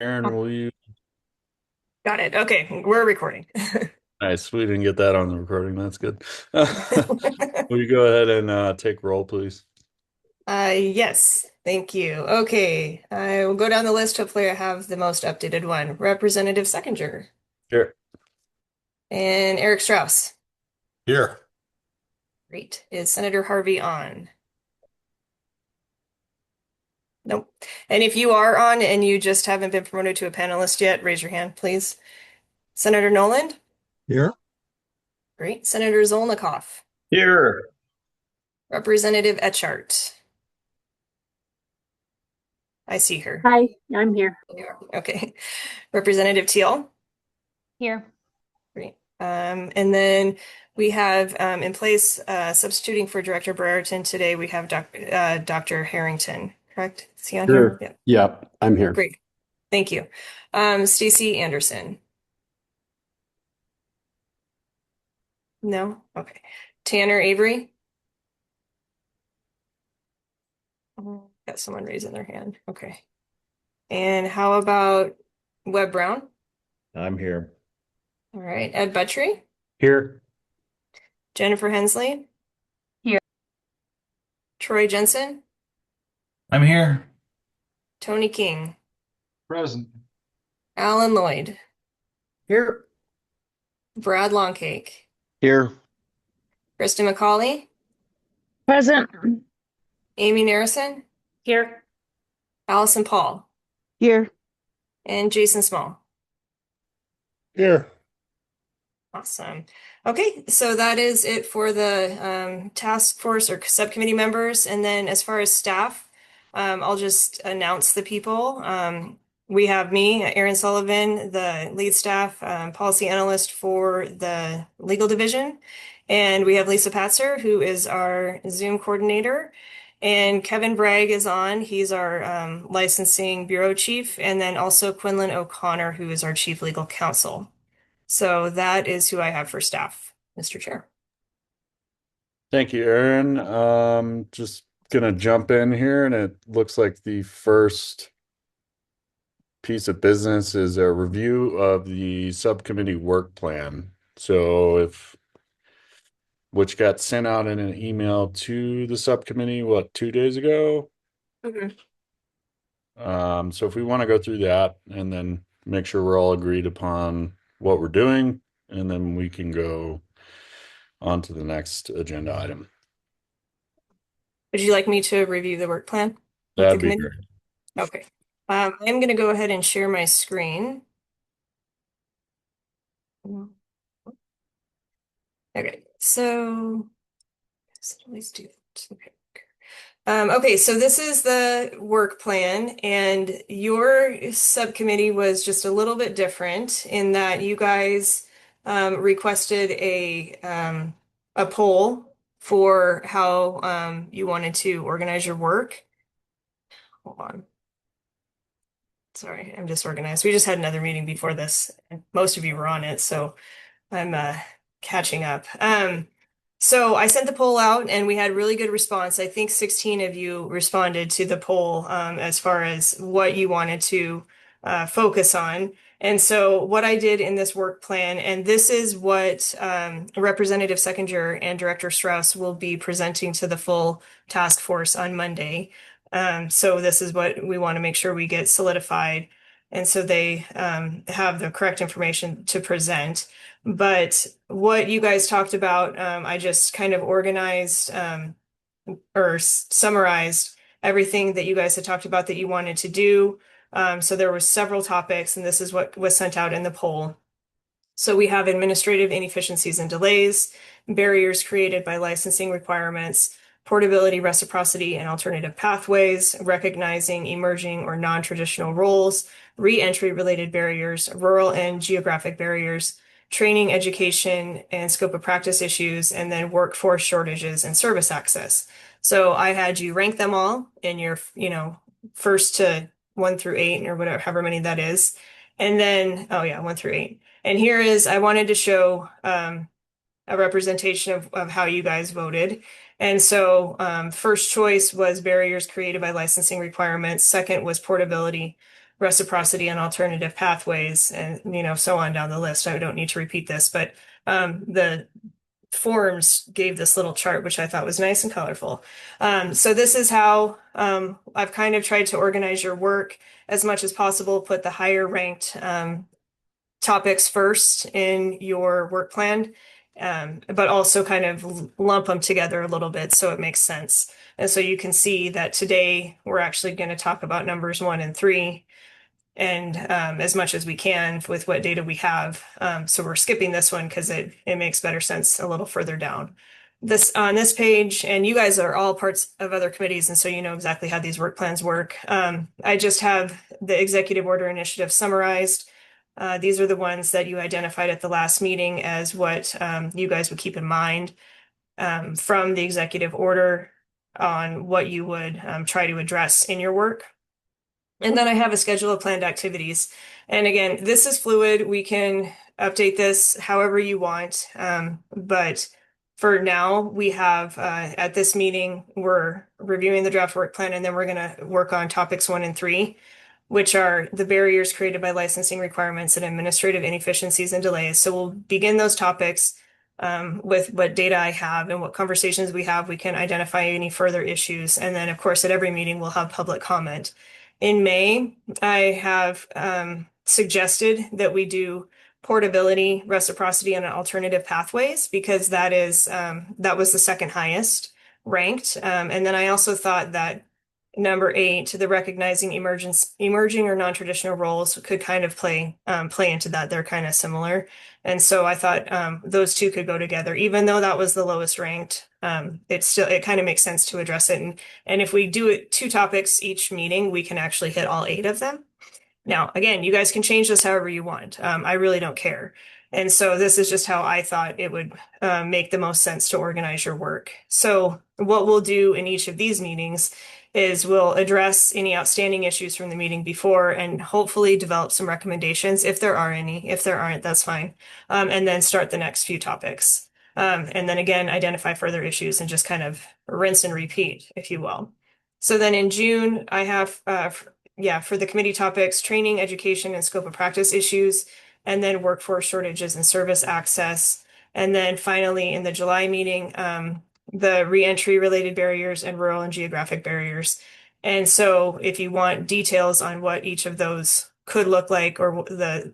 Aaron, will you? Got it. Okay, we're recording. Nice. We didn't get that on the recording. That's good. Will you go ahead and take roll, please? Yes, thank you. Okay, I will go down the list. Hopefully, I have the most updated one. Representative Seconder Here. and Eric Strauss. Here. Great. Is Senator Harvey on? Nope. And if you are on and you just haven't been promoted to a panelist yet, raise your hand, please. Senator Noland? Here. Great. Senator Zolnikoff. Here. Representative Etchart. I see her. Hi, I'm here. Okay. Representative Teal. Here. Great. And then we have in place, substituting for Director Brereton today, we have Dr. Harrington, correct? Is he on here? Sure. Yeah. Yeah, I'm here. Great. Thank you. Stacy Anderson. No? Okay. Tanner Avery. Got someone raising their hand. Okay. And how about Webb Brown? I'm here. All right. Ed Buttrey. Here. Jennifer Hensley. Here. Troy Jensen. I'm here. Tony King. Present. Alan Lloyd. Here. Brad Longcake. Here. Kristen McCauley. Present. Amy Narrison. Here. Allison Paul. Here. And Jason Small. Here. Awesome. Okay, so that is it for the task force or subcommittee members. And then as far as staff, I'll just announce the people. We have me, Erin Sullivan, the lead staff policy analyst for the legal division. And we have Lisa Patzer, who is our Zoom coordinator. And Kevin Bragg is on. He's our licensing bureau chief. And then also Quinlan O'Connor, who is our chief legal counsel. So that is who I have for staff, Mr. Chair. Thank you, Aaron. Just gonna jump in here, and it looks like the first piece of business is a review of the subcommittee work plan. So which got sent out in an email to the subcommittee, what, 2 days ago? Mhm. So if we want to go through that and then make sure we're all agreed upon what we're doing, and then we can go on to the next agenda item. Would you like me to review the work plan with the That'd be committee? great. Okay. I'm going to go ahead and share my screen. Okay, so let's do that. Okay. Okay, so this is the work plan, and your subcommittee was just a little bit different in that you guys requested a poll for how you wanted to organize your work. Hold on. Sorry, I'm disorganized. We just had another meeting before this, and most of you were on it, so I'm catching up. So I sent the poll out and we had really good response. I think 16 of you responded to the poll as far as what you wanted to focus on. And so what I did in this work plan, and this is what Representative Seconder and Director Strauss will be presenting to the full task force on Monday. So this is what we want to make sure we get solidified. And so they have the correct information to present. But what you guys talked about, I just kind of organized or summarized everything that you guys had talked about that you wanted to do. So there were several topics, and this is what was sent out in the poll. So we have administrative inefficiencies and delays, barriers created by licensing requirements, portability, reciprocity, and alternative pathways, recognizing emerging or non-traditional roles, re-entry related barriers, rural and geographic barriers, training, education, and scope of practice issues, and then workforce shortages and service access. So I had you rank them all in your, first to 1 through 8 or whatever, however many that is. And then, oh yeah, 1 through 8. And here is, I wanted to show a representation of how you guys voted. And so first choice was barriers created by licensing requirements. Second was portability. reciprocity and alternative pathways, and so on down the list. I don't need to repeat this, but the forms gave this little chart, which I thought was nice and colorful. So this is how I've kind of tried to organize your work as much as possible, put the higher ranked topics first in your work plan, but also kind of lump them together a little bit so it makes sense. And so you can see that today we're actually going to talk about numbers 1 and 3 and as much as we can with what data we have. So we're skipping this one because it makes better sense a little further down. This on this page, and you guys are all parts of other committees, and so you know exactly how these work plans work. I just have the executive order initiative summarized. These are the ones that you identified at the last meeting as what you guys would keep in mind from the executive order on what you would try to address in your work. And then I have a schedule of planned activities. And again, this is fluid. We can update this however you want. But for now, we have at this meeting, we're reviewing the draft work plan, and then we're going to work on topics 1 and 3, which are the barriers created by licensing requirements and administrative inefficiencies and delays. So we'll begin those topics with what data I have and what conversations we have. We can identify any further issues. And then, of course, at every meeting, we'll have public comment. In May, I have suggested that we do portability, reciprocity, and alternative pathways because that was the second highest ranked. And then I also thought that number 8, the recognizing emerging or non-traditional roles could kind of play into that. They're kind of similar. And so I thought those two could go together, even though that was the lowest ranked. It kind of makes sense to address it. And if we do it 2 topics each meeting, we can actually hit all 8 of them. Now, again, you guys can change this however you want. I really don't care. And so this is just how I thought it would make the most sense to organize your work. So what we'll do in each of these meetings is we'll address any outstanding issues from the meeting before and hopefully develop some recommendations if there are any. If there aren't, that's fine. And then start the next few topics. And then again, identify further issues and just kind of rinse and repeat, if you will. So then in June, I have, for the committee topics, training, education, and scope of practice issues, and then workforce shortages and service access. And then finally, in the July meeting, the reentry related barriers and rural and geographic barriers. And so if you want details on what each of those could look like or the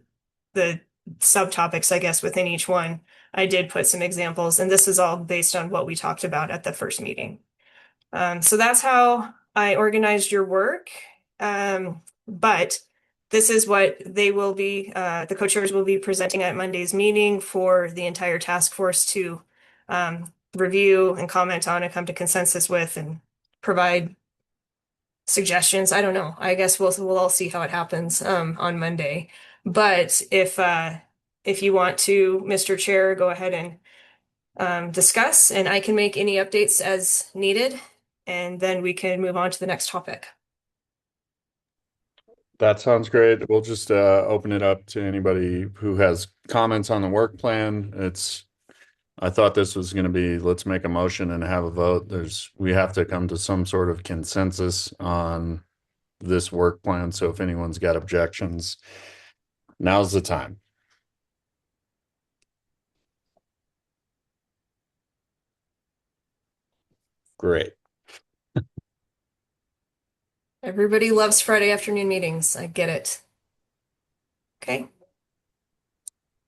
subtopics, I guess, within each one, I did put some examples, and this is all based on what we talked about at the first meeting. So that's how I organized your work. But this is what they will be, the co-chairs will be presenting at Monday's meeting for the entire task force to review and comment on and come to consensus with and provide suggestions. I don't know. I guess we'll all see how it happens on Monday. But if you want to, Mr. Chair, go ahead and discuss, and I can make any updates as needed, and then we can move on to the next topic. That sounds great. We'll just open it up to anybody who has comments on the work plan. I thought this was going to be, let's make a motion and have a vote. We have to come to some sort of consensus on this work plan. So if anyone's got objections, now's the time. Great. Everybody loves Friday afternoon meetings. I get it. Okay.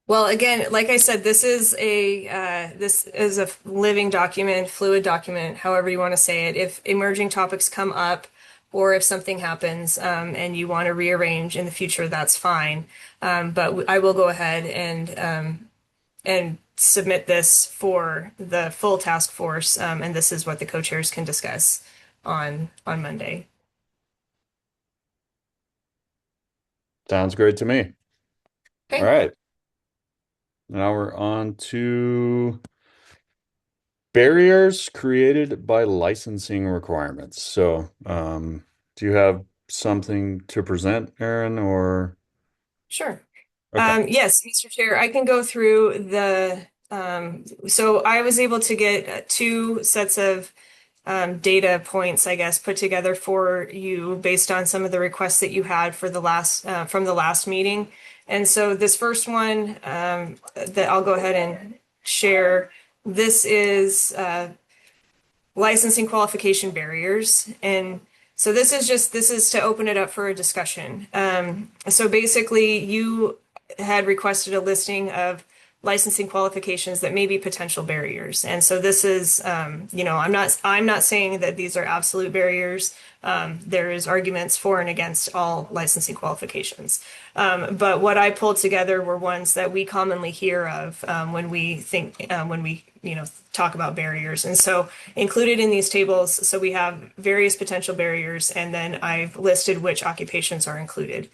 Well, again, like I said, this is a living document, fluid document, however you want to say it. If emerging topics come up, or if something happens and you want to rearrange in the future, that's fine. But I will go ahead and submit this for the full task force, and this is what the co-chairs can discuss on Monday. Sounds great to me. Okay. All right. Now we're on to barriers created by licensing requirements. So, do you have something to present, Aaron, or? Sure. Okay. Yes, Mr. Chair, I can go through so I was able to get 2 sets of data points, I guess, put together for you based on some of the requests that you had for the last from the last meeting. And so this first one that I'll go ahead and share, this is licensing qualification barriers. And so this is to open it up for a discussion. So basically, you had requested a listing of licensing qualifications that may be potential barriers. And so this is, I'm not saying that these are absolute barriers. There is arguments for and against all licensing qualifications. But what I pulled together were ones that we commonly hear of when we think, when we, talk about barriers. And so included in these tables, so we have various potential barriers, and then I've listed which occupations are included.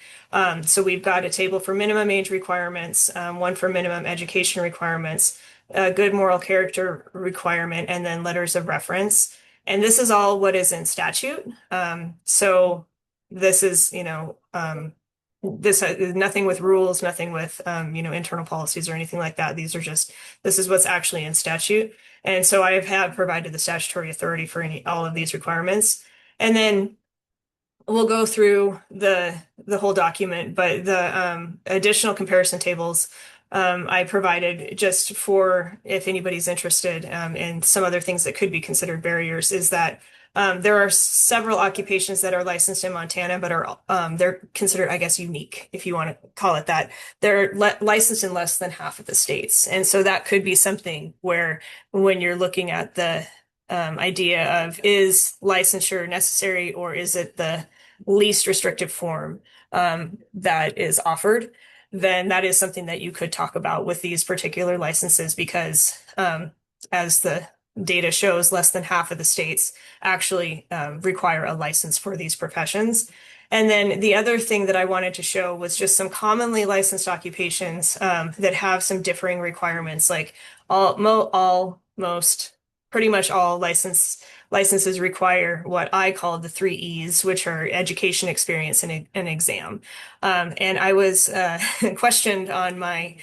So we've got a table for minimum age requirements, one for minimum education requirements, a good moral character requirement, and then letters of reference. And this is all what is in statute. So this is, this nothing with rules, nothing with, internal policies or anything like that. This is what's actually in statute. And so I have provided the statutory authority for all of these requirements. And then we'll go through the whole document, but the additional comparison tables I provided just for if anybody's interested in some other things that could be considered barriers is that there are several occupations that are licensed in Montana, but they're considered, I guess, unique, if you want to call it that. They're licensed in less than half of the states. And so that could be something where when you're looking at the idea of is licensure necessary or is it the least restrictive form that is offered, then that is something that you could talk about with these particular licenses because as the data shows, less than half of the states actually require a license for these professions. And then the other thing that I wanted to show was just some commonly licensed occupations that have some differing requirements, like pretty much all licenses require what I call the 3 E's, which are education, experience, and an exam. And I was questioned on my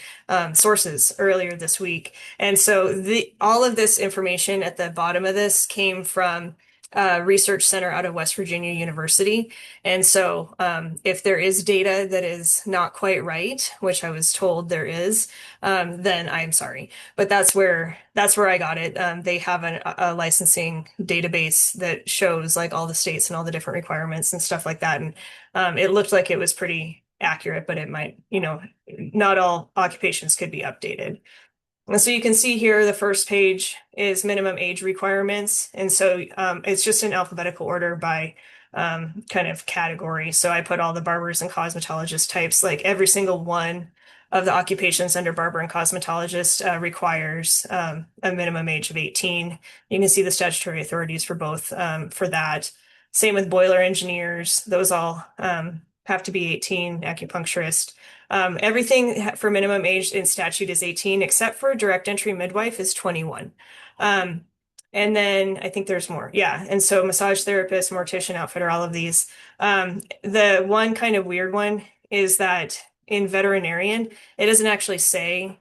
sources earlier this week. And so all of this information at the bottom of this came from a research center out of West Virginia University. And so if there is data that is not quite right, which I was told there is, then I'm sorry. But that's where I got it. They have a licensing database that shows like all the states and all the different requirements and stuff like that. And it looked like it was pretty accurate, but it might, not all occupations could be updated. And so you can see here, the first page is minimum age requirements. And so it's just in alphabetical order by kind of category. So I put all the barbers and cosmetologist types, like every single one of the occupations under barber and cosmetologist requires a minimum age of 18. You can see the statutory authorities for both for that. Same with boiler engineers. Those all have to be 18, acupuncturist. Everything for minimum age in statute is 18, except for direct entry midwife is 21. And then I think there's more. Yeah. And so massage therapist, mortician, outfitter, all of these. The one kind of weird one is that in veterinarian, it doesn't actually say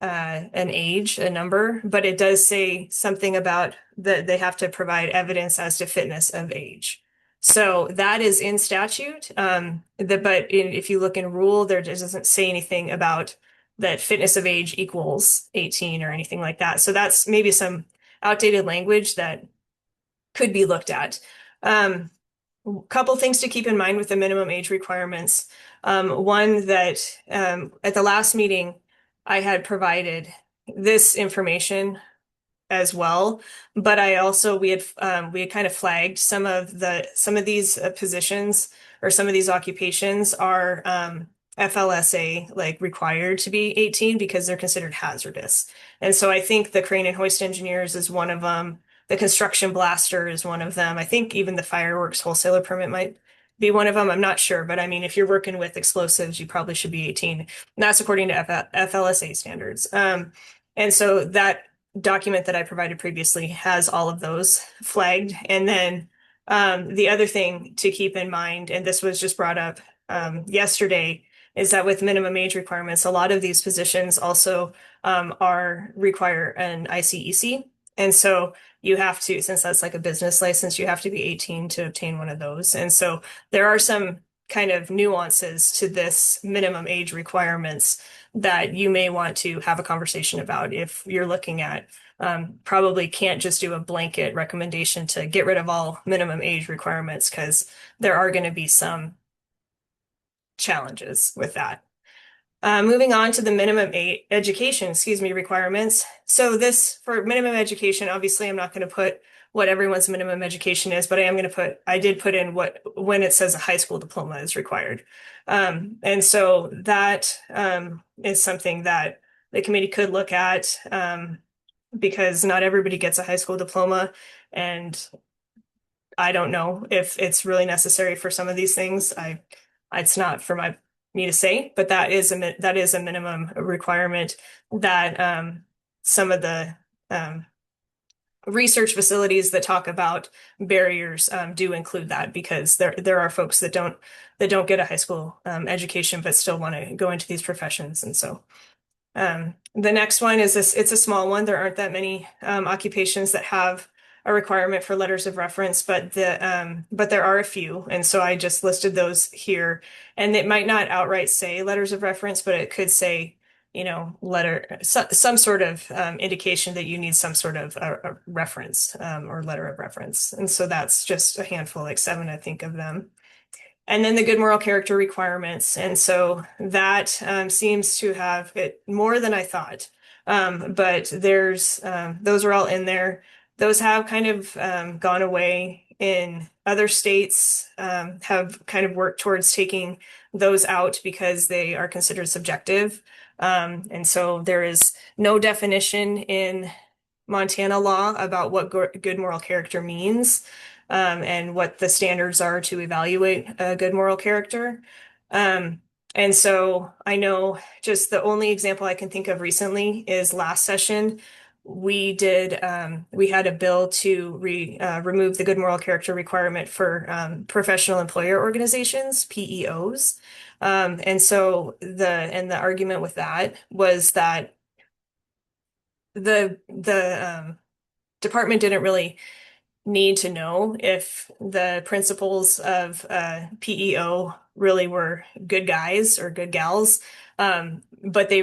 an age, a number, but it does say something about that they have to provide evidence as to fitness of age. So that is in statute. If you look in rule, there doesn't say anything about that fitness of age equals 18 or anything like that. So that's maybe some outdated language that could be looked at. Couple things to keep in mind with the minimum age requirements. One that at the last meeting, I had provided this information as well, but we had kind of flagged some of these positions or some of these occupations are FLSA like required to be 18 because they're considered hazardous. And so I think the crane and hoist engineers is one of them. The construction blaster is one of them. I think even the fireworks wholesaler permit might be one of them. I'm not sure, but I mean, if you're working with explosives, you probably should be 18. And that's according to FLSA standards. And so that document that I provided previously has all of those flagged. And then the other thing to keep in mind, and this was just brought up yesterday, is that with minimum age requirements, a lot of these positions also require an ICEC. And so you have to, since that's like a business license, you have to be 18 to obtain one of those. And so there are some kind of nuances to this minimum age requirements that you may want to have a conversation about if you're looking at probably can't just do a blanket recommendation to get rid of all minimum age requirements because there are going to be some challenges with that. Moving on to the minimum education, requirements. So this for minimum education, obviously I'm not going to put what everyone's minimum education is, but I did put in when it says a high school diploma is required. And so that is something that the committee could look at because not everybody gets a high school diploma. And I don't know if it's really necessary for some of these things. It's not for me to say, but that is a minimum requirement that some of the research facilities that talk about barriers do include that because there are folks that don't get a high school education but still want to go into these professions, and so the next one is this. It's a small one. There aren't that many occupations that have a requirement for letters of reference, but there are a few, and so I just listed those here. And it might not outright say letters of reference, but it could say, some sort of indication that you need some sort of a reference or letter of reference. And so that's just a handful, like 7, I think, of them. And then the good moral character requirements. And so that seems to have it more than I thought. But those are all in there. Those have kind of gone away in other states, have kind of worked towards taking those out because they are considered subjective. And so there is no definition in Montana law about what good moral character means and what the standards are to evaluate a good moral character. And so I know just the only example I can think of recently is last session. We had a bill to remove the good moral character requirement for professional employer organizations, PEOs. And so the argument with that was that the department didn't really need to know if the principals of PEO really were good guys or good gals. But what they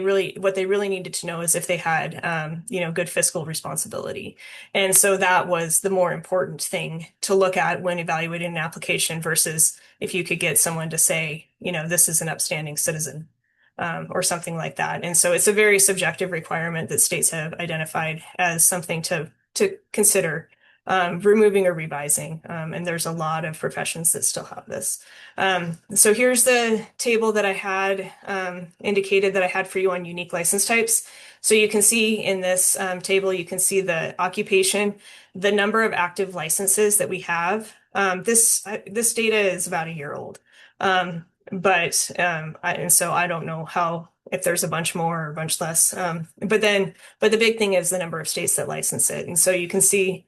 really needed to know is if they had, good fiscal responsibility. And so that was the more important thing to look at when evaluating an application versus if you could get someone to say, this is an upstanding citizen. Or something like that. And so it's a very subjective requirement that states have identified as something to consider removing or revising. And there's a lot of professions that still have this. So here's the table that I had indicated that I had for you on unique license types. So you can see in this table, you can see the occupation, the number of active licenses that we have. This data is about a year old. And so I don't know if there's a bunch more or a bunch less. But the big thing is the number of states that license it. And so you can see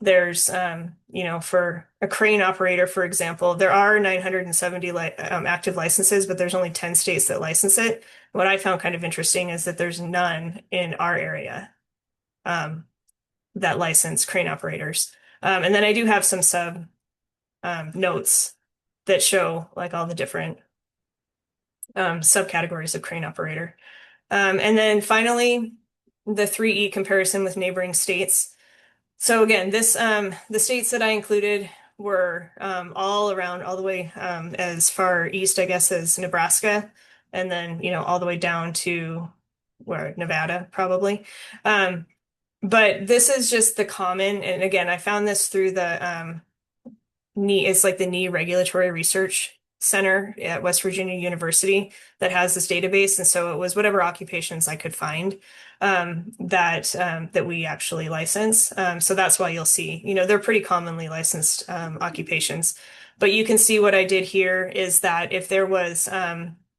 there's, for a crane operator, for example, there are 970 active licenses, but there's only 10 states that license it. What I found kind of interesting is that there's none in our area that license crane operators. And then I do have some notes that show like all the different subcategories of crane operator. And then finally, the 3E comparison with neighboring states. So again, the states that I included were all around, all the way as far east, I guess, as Nebraska, and then, all the way down to Nevada, probably. But this is just the common, and again, I found this through the it's like the NE Regulatory Research Center at West Virginia University that has this database. And so it was whatever occupations I could find that we actually license. So that's why you'll see, they're pretty commonly licensed occupations. But you can see what I did here is that if there was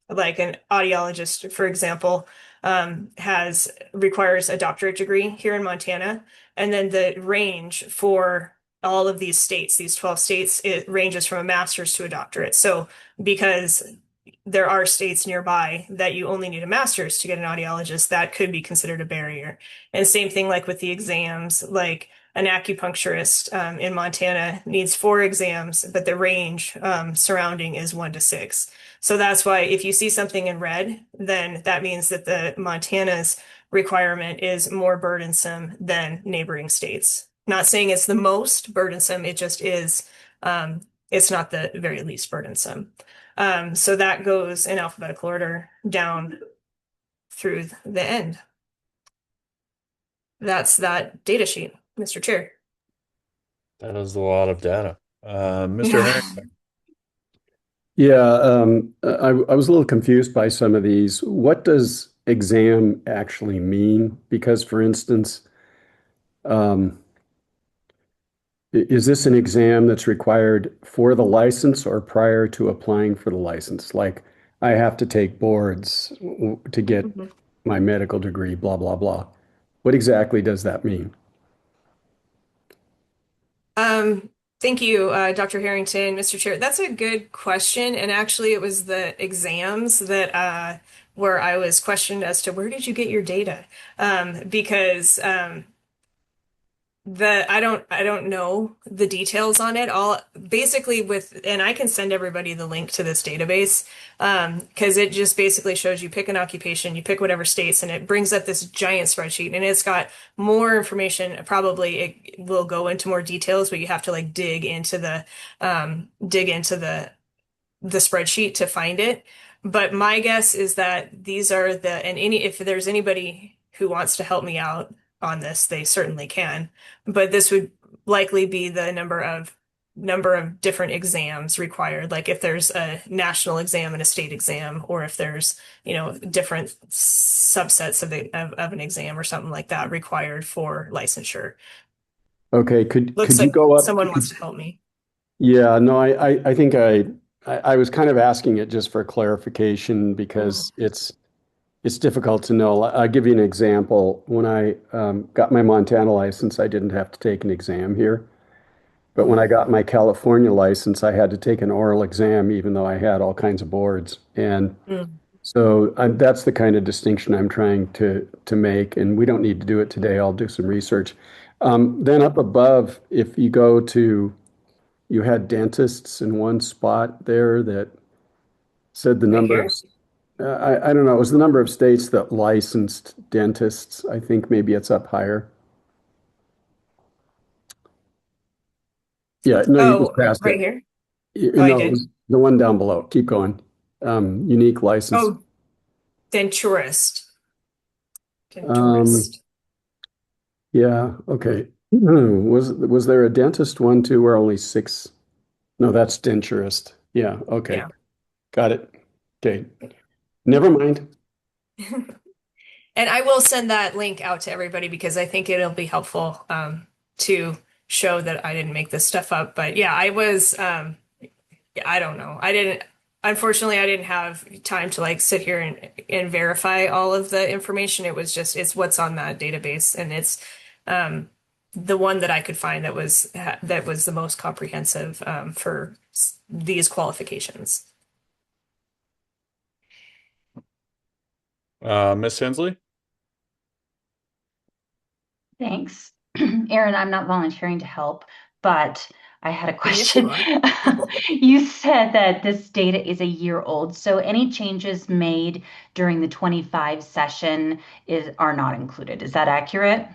like an audiologist, for example, requires a doctorate degree here in Montana, and then the range for all of these states, these 12 states, it ranges from a master's to a doctorate. So because there are states nearby that you only need a master's to get an audiologist, that could be considered a barrier. And same thing like with the exams, like an acupuncturist in Montana needs 4 exams, but the range surrounding is 1 to 6. So that's why if you see something in red, then that means that the Montana's requirement is more burdensome than neighboring states. Not saying it's the most burdensome, it just is. It's not the very least burdensome. So that goes in alphabetical order down through the end. That's that data sheet, Mr. Chair. That is a lot of data. Mr. Yeah. Harrington. Yeah, I was a little confused by some of these. What does exam actually mean? Because, for instance, um, is this an exam that's required for the license or prior to applying for the license? Like, I have to take boards to get Mhm. my medical degree, blah, blah, blah. What exactly does that mean? Um, Thank you, Dr. Harrington, Mr. Chair. That's a good question. And actually, it was the exams that where I was questioned as to where did you get your data? Because I don't know the details on it all basically with, and I can send everybody the link to this database because it just basically shows you pick an occupation, you pick whatever states, and it brings up this giant spreadsheet, and it's got more information. Probably it will go into more details, but you have to like dig into the spreadsheet to find it. But my guess is that these are and if there's anybody who wants to help me out on this, they certainly can. But this would likely be the number of different exams required. Like if there's a national exam and a state exam, or if there's, different subsets of an exam or something like that required for licensure. Okay, could Looks you like go up? someone wants to help me. Yeah, no, I think I was kind of asking it just for clarification because it's difficult to know. I'll give you an example. When I got my Montana license, I didn't have to take an exam here. But when I got my California license, I had to take an oral exam, even though I had all kinds of boards. And Mm. so that's the kind of distinction I'm trying to make. And we don't need to do it today. I'll do some research. Then up above, if you go to, you had dentists in one spot there that said the Right number of, here. I don't know, it was the number of states that licensed dentists. I think maybe it's up higher. Yeah, no, you Oh, just passed it. right here. Oh, I No, it did. was the one down below. Keep going. Unique license. Oh, denturist. Um, Denturist. yeah, okay. Was there a dentist one too where only six? No, that's denturist. Yeah, okay. Yeah. Got it. Okay. Never mind. And I will send that link out to everybody because I think it'll be helpful to show that I didn't make this stuff up. But yeah, yeah, I don't know. Unfortunately, I didn't have time to like sit here and verify all of the information. It's what's on that database, and it's um, the one that I could find that was the most comprehensive for these qualifications. Miss Hensley? Thanks. Aaron, I'm not volunteering to help, but I had a Yes, you question. are. You said that this data is a year old, so any changes made during the 25 session are not included. Is that accurate?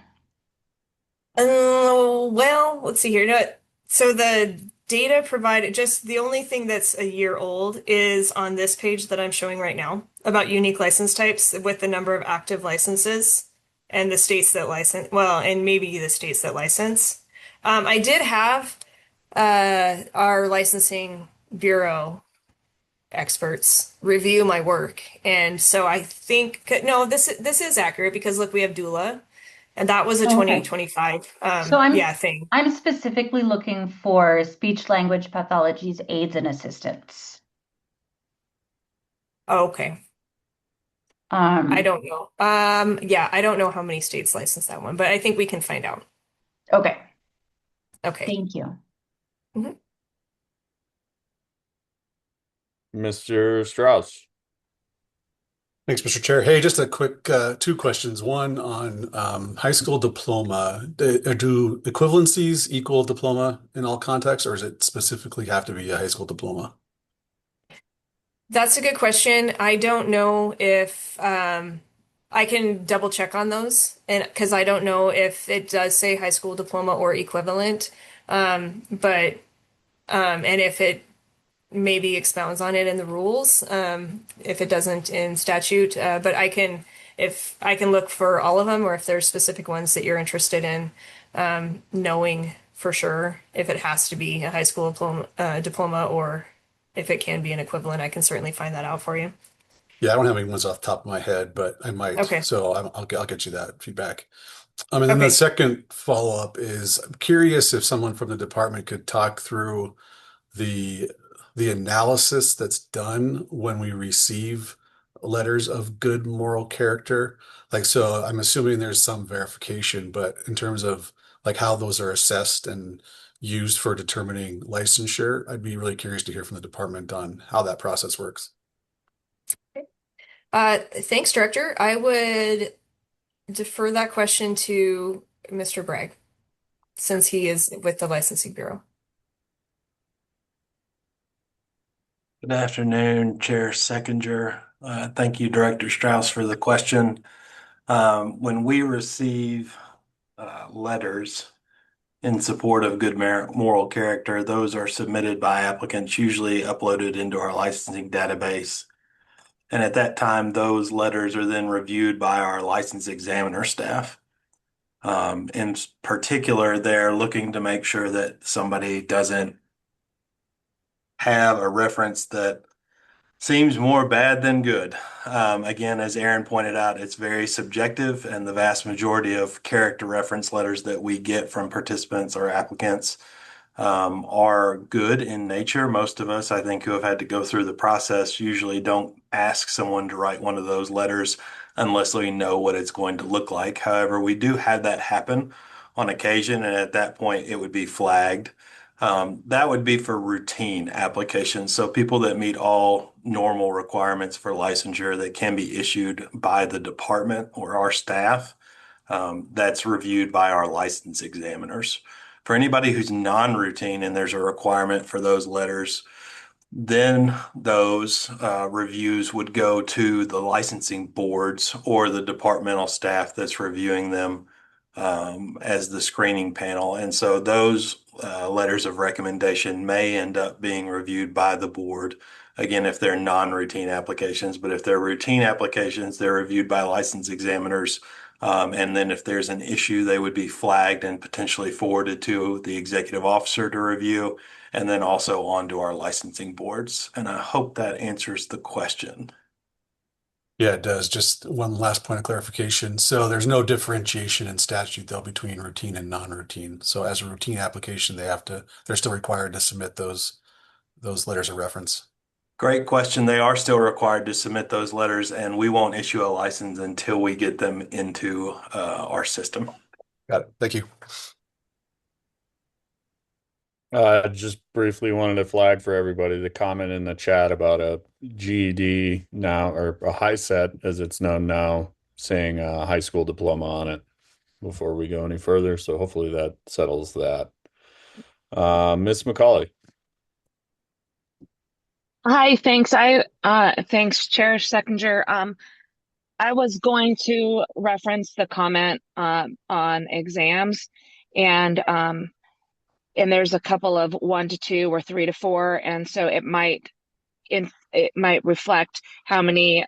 Well, let's see here. No, so the data provided, just the only thing that's a year old is on this page that I'm showing right now about unique license types with the number of active licenses and the states that license, well, and maybe the states that license. I did have our licensing bureau experts review my work, and so I think no, this is accurate because look, we have doula. And that was a Oh, okay. 2025 So yeah thing. I'm specifically looking for speech language pathologies, aids, and assistants. Oh, okay. I Um, don't know. Yeah, I don't know how many states license that one, but I think we can find out. okay, Okay. thank you. Mhm. Mr. Strauss. Thanks, Mr. Chair. Hey, just a quick two questions. One on high school diploma. Do equivalencies equal diploma in all contexts, or does it specifically have to be a high school diploma? That's a good question. I don't know if I can double check on those, and because I don't know if it does say high school diploma or equivalent, but and if it maybe expounds on it in the rules, if it doesn't in statute. But I can, if I can look for all of them, or if there's specific ones that you're interested in, knowing for sure if it has to be a high school diploma or if it can be an equivalent, I can certainly find that out for you. Yeah, I don't have any ones off the top of my head, but I might. Okay. So I'll get you that feedback. And then the Okay. second follow-up is I'm curious if someone from the department could talk through the the analysis that's done when we receive letters of good moral character. Like, so I'm assuming there's some verification, but in terms of like how those are assessed and used for determining licensure, I'd be really curious to hear from the department on how that process works. Thanks, Director. I would defer that question to Mr. Bragg, since he is with the Licensing Bureau. Good afternoon, Chair Seconder. Thank you, Director Strauss, for the question. When we receive letters in support of good moral character, those are submitted by applicants, usually uploaded into our licensing database. And at that time, those letters are then reviewed by our license examiner staff. In particular, they're looking to make sure that somebody doesn't have a reference that seems more bad than good. Again, as Aaron pointed out, it's very subjective, and the vast majority of character reference letters that we get from participants or applicants are good in nature. Most of us, I think, who have had to go through the process usually don't ask someone to write one of those letters unless we know what it's going to look like. However, we do have that happen on occasion, and at that point, it would be flagged. That would be for routine applications. So people that meet all normal requirements for licensure that can be issued by the department or our staff, that's reviewed by our license examiners. For anybody who's non-routine and there's a requirement for those letters, then those reviews would go to the licensing boards or the departmental staff that's reviewing them as the screening panel. And so those letters of recommendation may end up being reviewed by the board. Again, if they're non-routine applications, but if they're routine applications, they're reviewed by license examiners. And then if there's an issue, they would be flagged and potentially forwarded to the executive officer to review, and then also onto our licensing boards. And I hope that answers the question. Yeah, it does. Just one last point of clarification. So there's no differentiation in statute though between routine and non-routine. So as a routine application, they're still required to submit those letters of reference. Great question. They are still required to submit those letters, and we won't issue a license until we get them into our system. Got it. Thank you. Just briefly wanted to flag for everybody the comment in the chat about a GED now, or a high set as it's known now, saying a high school diploma on it before we go any further. So hopefully that settles that. Miss McCauley. Hi, thanks. Thanks, Chair Seconder. I was going to reference the comment on exams, and there's a couple of 1 to 2 or 3 to 4, and so it might reflect how many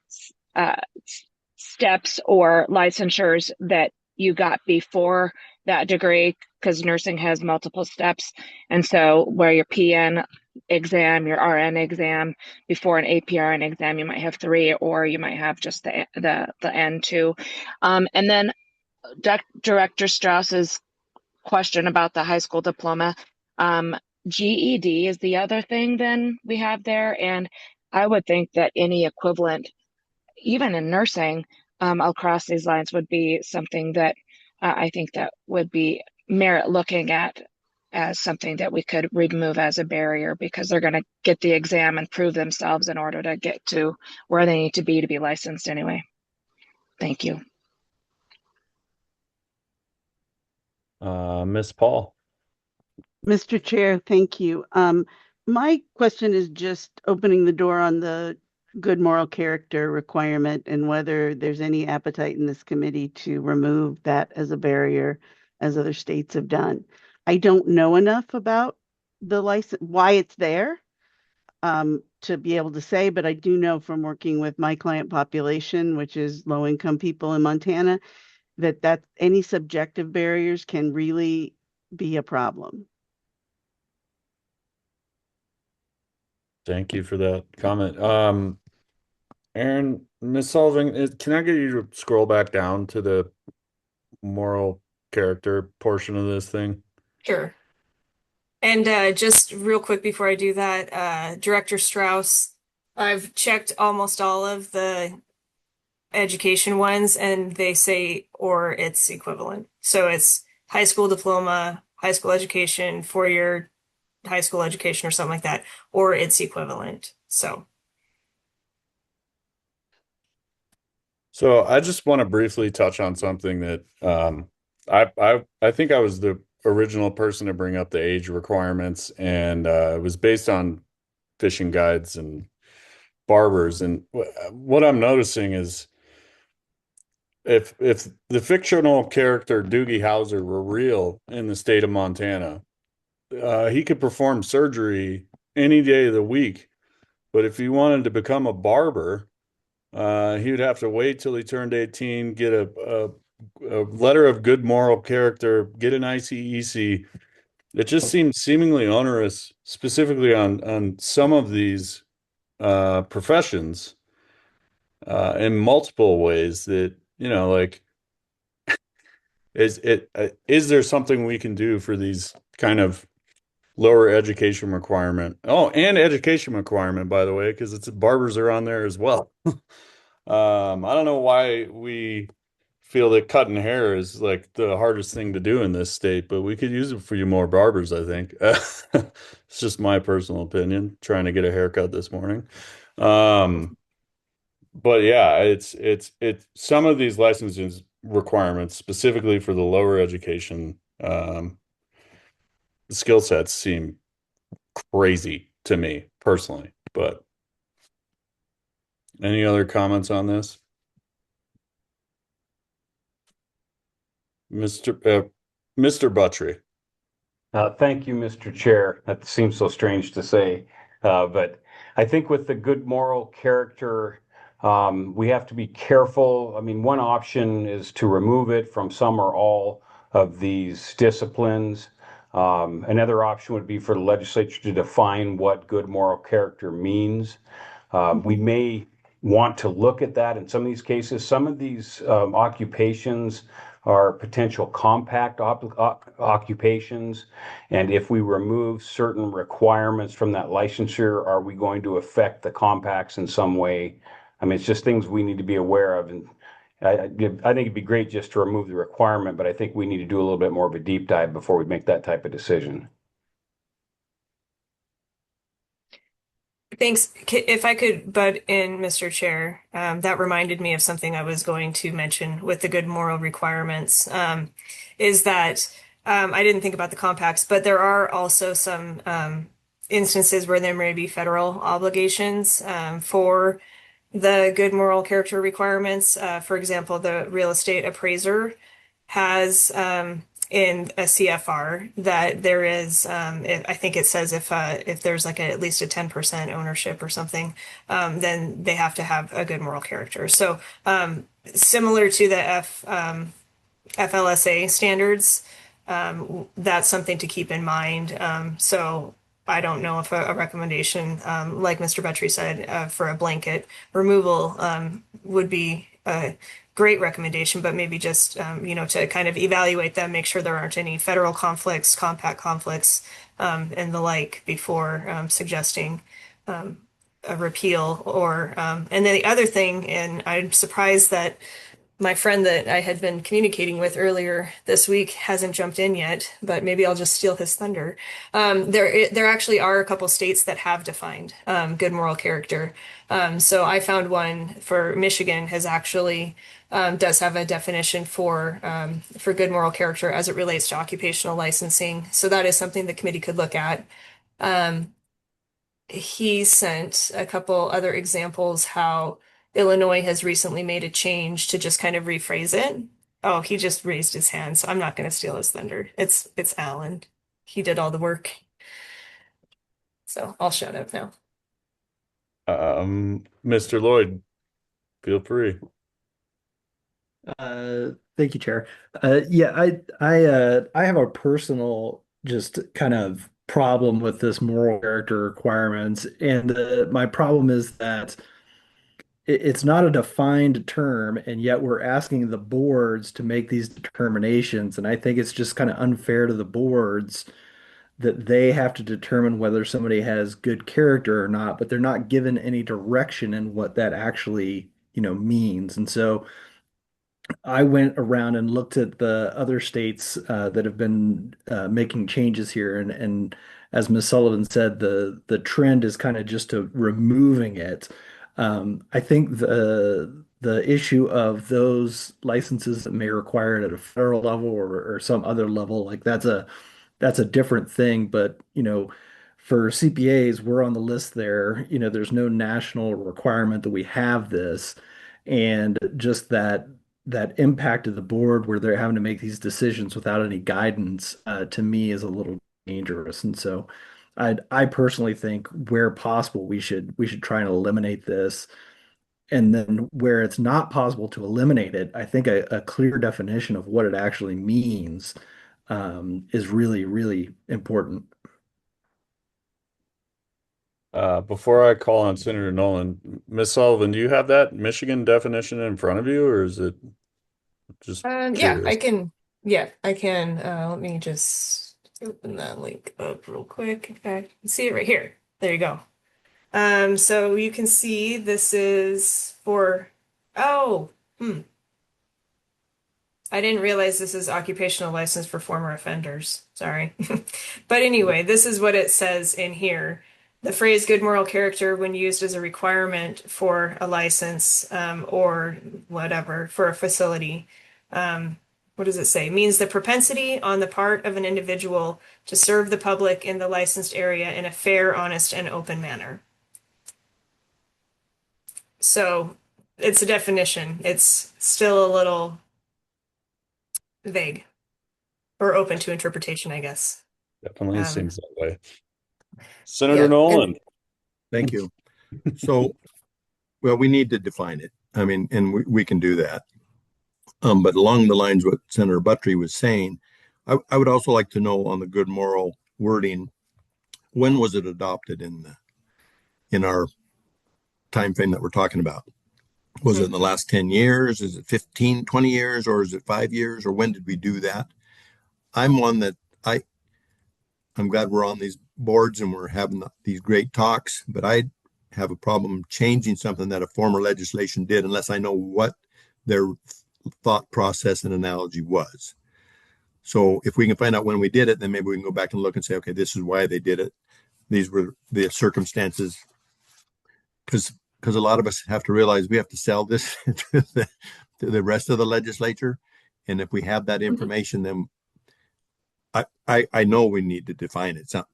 steps or licensures that you got before that degree, because nursing has multiple steps, and so where your PN exam, your RN exam, before an APRN exam, you might have 3, or you might have just the N2. And then Director Strauss's question about the high school diploma. GED is the other thing then we have there, and I would think that any equivalent, even in nursing, across these lines would be something that I think that would be merit looking at as something that we could remove as a barrier because they're going to get the exam and prove themselves in order to get to where they need to be licensed anyway. Thank you. Miss Paul. Mr. Chair, thank you. My question is just opening the door on the good moral character requirement and whether there's any appetite in this committee to remove that as a barrier, as other states have done. I don't know enough about the license, why it's there, to be able to say, but I do know from working with my client population, which is low-income people in Montana, that any subjective barriers can really be a problem. Thank you for that comment. Aaron, Miss Sullivan, can I get you to scroll back down to the moral character portion of this thing? Sure. And just real quick before I do that, Director Strauss, I've checked almost all of the education ones and they say or its equivalent. So it's high school diploma, high school education, 4-year high school education or something like that, or its equivalent. So I just want to briefly touch on something that I think I was the original person to bring up the age requirements, and it was based on fishing guides and barbers. And what I'm noticing is if the fictional character Doogie Howser were real in the state of Montana, he could perform surgery any day of the week. But if he wanted to become a barber, he would have to wait till he turned 18, get a letter of good moral character, get an ICEC. It just seems seemingly onerous, specifically on some of these professions, in multiple ways that, like, is there something we can do for these kind of lower education requirement? Oh, and education requirement, by the way, because it's barbers are on there as well. I don't know why we feel that cutting hair is like the hardest thing to do in this state, but we could use it for you more barbers, I think. It's just my personal opinion, trying to get a haircut this morning. But yeah, it's some of these licensing requirements specifically for the lower education skill sets seem crazy to me personally. But any other comments on this? Mr. Buttry. Thank you, Mr. Chair. That seems so strange to say, but I think with the good moral character, we have to be careful. I mean, one option is to remove it from some or all of these disciplines. Another option would be for the legislature to define what good moral character means. We may want to look at that in some of these cases. Some of these occupations are potential compact occupations. And if we remove certain requirements from that licensure, are we going to affect the compacts in some way? I mean, it's just things we need to be aware of. And I think it'd be great just to remove the requirement, but I think we need to do a little bit more of a deep dive before we make that type of decision. Thanks. If I could butt in, Mr. Chair, that reminded me of something I was going to mention with the good moral requirements, is that I didn't think about the compacts, but there are also some instances where there may be federal obligations for the good moral character requirements. For example, the real estate appraiser has in a CFR that there is, I think it says if there's like at least a 10% ownership or something, then they have to have a good moral character. So similar to the FLSA standards, that's something to keep in mind. So I don't know if a recommendation, like Mr. Betry said, for a blanket removal would be a great recommendation, but maybe just, to kind of evaluate them, make sure there aren't any federal conflicts, compact conflicts, and the like before suggesting a repeal and then the other thing, and I'm surprised that my friend that I had been communicating with earlier this week hasn't jumped in yet, but maybe I'll just steal his thunder. There actually are a couple states that have defined good moral character. So I found one for Michigan has actually does have a definition for good moral character as it relates to occupational licensing. So that is something the committee could look at. Um, he sent a couple other examples how Illinois has recently made a change to just kind of rephrase it. Oh, he just raised his hand, so I'm not going to steal his thunder. It's Alan. He did all the work. So I'll shut up now. Mr. Lloyd, feel free. Thank you, Chair. Yeah, I have a personal just kind of problem with this moral character requirements, and my problem is that it's not a defined term, and yet we're asking the boards to make these determinations, and I think it's just kind of unfair to the boards that they have to determine whether somebody has good character or not, but they're not given any direction in what that actually, means. And so I went around and looked at the other states that have been making changes here, and as Ms. Sullivan said, the trend is kind of just to removing it. I think the issue of those licenses that may require it at a federal level or some other level, like that's a different thing. But for CPAs, we're on the list there. There's no national requirement that we have this, and just that impact of the board where they're having to make these decisions without any guidance, to me is a little dangerous. And so I personally think where possible we should try and eliminate this. And then where it's not possible to eliminate it, I think a clear definition of what it actually means is really, really important. Before I call on Senator Nolan, Ms. Sullivan, do you have that Michigan definition in front of you, or is it just Yeah, curious? I can. Yeah, I can. Let me just open that link up real quick. Okay, you can see it right here. There you go. So you can see this is for. Oh, hmm. I didn't realize this is occupational license for former offenders. Sorry. But anyway, this is what it says in here. The phrase good moral character, when used as a requirement for a license or whatever for a facility, what does it say? Means the propensity on the part of an individual to serve the public in the licensed area in a fair, honest, and open manner. So it's a definition. It's still a little vague or open to interpretation, I guess. Definitely Um, seems that way. Senator yeah, and Nolan. Thank you. So, well, we need to define it. I mean, and we can do that. But along the lines what Senator Buttry was saying, I would also like to know on the good moral wording, when was it adopted in our time frame that we're talking about? Was it in the last 10 years? Is it 15, 20 years, or is it 5 years? Or when did we do that? I'm one that I'm glad we're on these boards and we're having these great talks, but I have a problem changing something that a former legislation did unless I know what their thought process and analogy was. So if we can find out when we did it, then maybe we can go back and look and say, okay, this is why they did it. These were the circumstances. Because a lot of us have to realize we have to sell this to the rest of the legislature. And if we have that information, then I know we need to define it. It's not,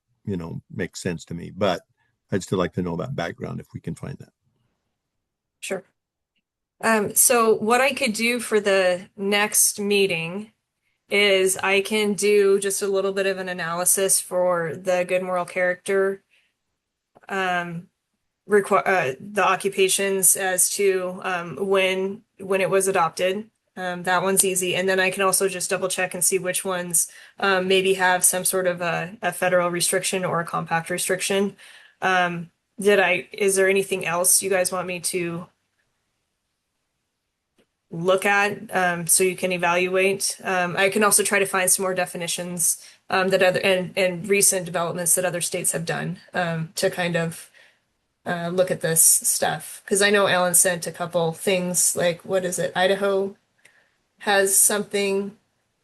makes sense to me, but I'd still like to know that background if we can find that. sure. So what I could do for the next meeting is I can do just a little bit of an analysis for the good moral character, the occupations as to when it was adopted. That one's easy. And then I can also just double check and see which ones maybe have some sort of a federal restriction or a compact restriction. Is there anything else you guys want me to look at so you can evaluate? I can also try to find some more definitions that other and recent developments that other states have done to kind of look at this stuff. Because I know Alan sent a couple things like, what is it, Idaho? has something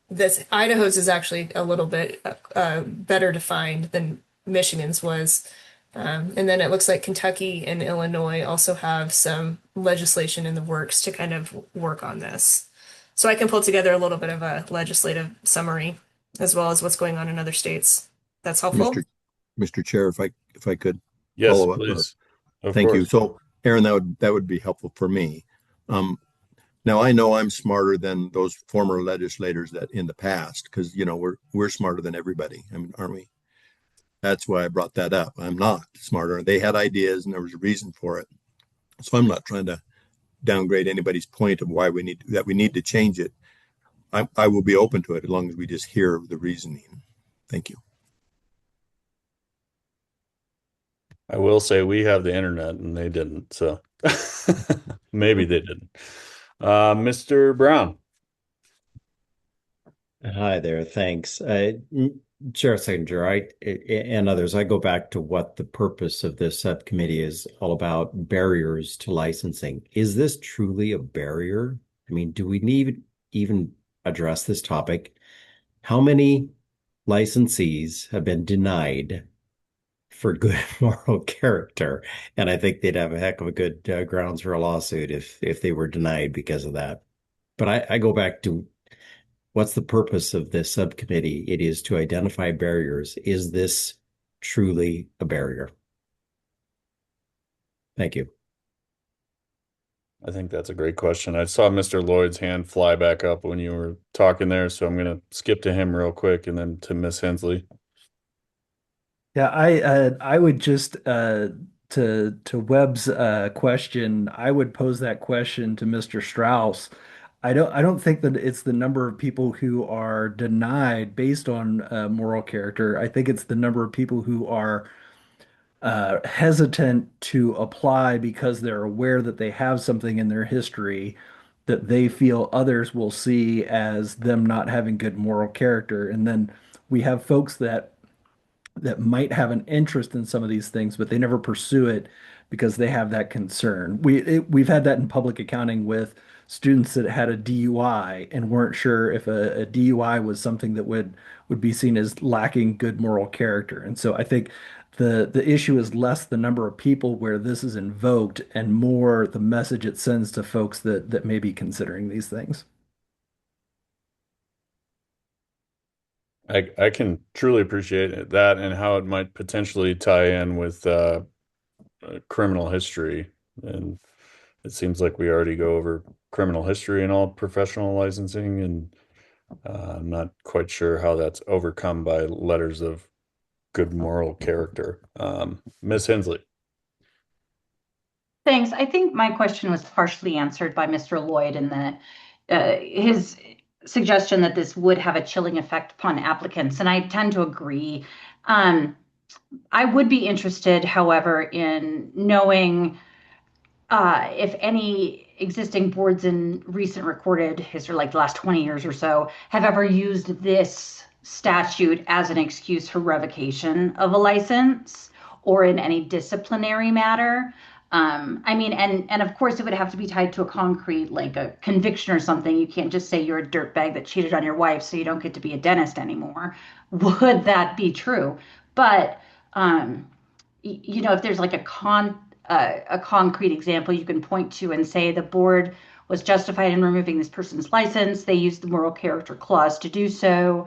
that's Idaho's is actually a little bit better defined than Michigan's was. And then it looks like Kentucky and Illinois also have some legislation in the works to kind of work on this. So I can pull together a little bit of a legislative summary as well as what's going on in other states. That's helpful. Mr. Chair, if I could Yes, follow up. please. Of Thank you. course. So, Aaron, that would be helpful for me. Now I know I'm smarter than those former legislators that in the past, because we're smarter than everybody. I mean, aren't we? That's why I brought that up. I'm not smarter. They had ideas and there was a reason for it. So I'm not trying to downgrade anybody's point of why we need to change it. I will be open to it as long as we just hear the reasoning. Thank you. I will say we have the internet and they didn't, so maybe they didn't. Mr. Brown. Hi there, thanks. Chair Secretary, and others, I go back to what the purpose of this subcommittee is all about: barriers to licensing. Is this truly a barrier? I mean, do we need even address this topic? How many licensees have been denied for good moral character? And I think they'd have a heck of a good grounds for a lawsuit if they were denied because of that. But I go back to what's the purpose of this subcommittee? It is to identify barriers. Is this truly a barrier? Thank you. I think that's a great question. I saw Mr. Lloyd's hand fly back up when you were talking there, so I'm going to skip to him real quick and then to Miss Hensley. Yeah, I would just to Webb's question, I would pose that question to Mr. Strauss. I don't think that it's the number of people who are denied based on moral character. I think it's the number of people who are hesitant to apply because they're aware that they have something in their history that they feel others will see as them not having good moral character. And then we have folks that might have an interest in some of these things, but they never pursue it because they have that concern. We've had that in public accounting with students that had a DUI and weren't sure if a DUI was something that would be seen as lacking good moral character. And so I think the issue is less the number of people where this is invoked and more the message it sends to folks that may be considering these things. I can truly appreciate that and how it might potentially tie in with criminal history. And it seems like we already go over criminal history and all professional licensing, and I'm not quite sure how that's overcome by letters of good moral character. Miss Hensley. Thanks. I think my question was partially answered by Mr. Lloyd in that his suggestion that this would have a chilling effect upon applicants, and I tend to agree. I would be interested, however, in knowing if any existing boards in recent recorded history, like the last 20 years or so, have ever used this statute as an excuse for revocation of a license or in any disciplinary matter. I mean, and of course, it would have to be tied to a concrete, like a conviction or something. You can't just say you're a dirtbag that cheated on your wife, so you don't get to be a dentist anymore. Would that be true? But if there's like a concrete example you can point to and say the board was justified in removing this person's license. They used the moral character clause to do so.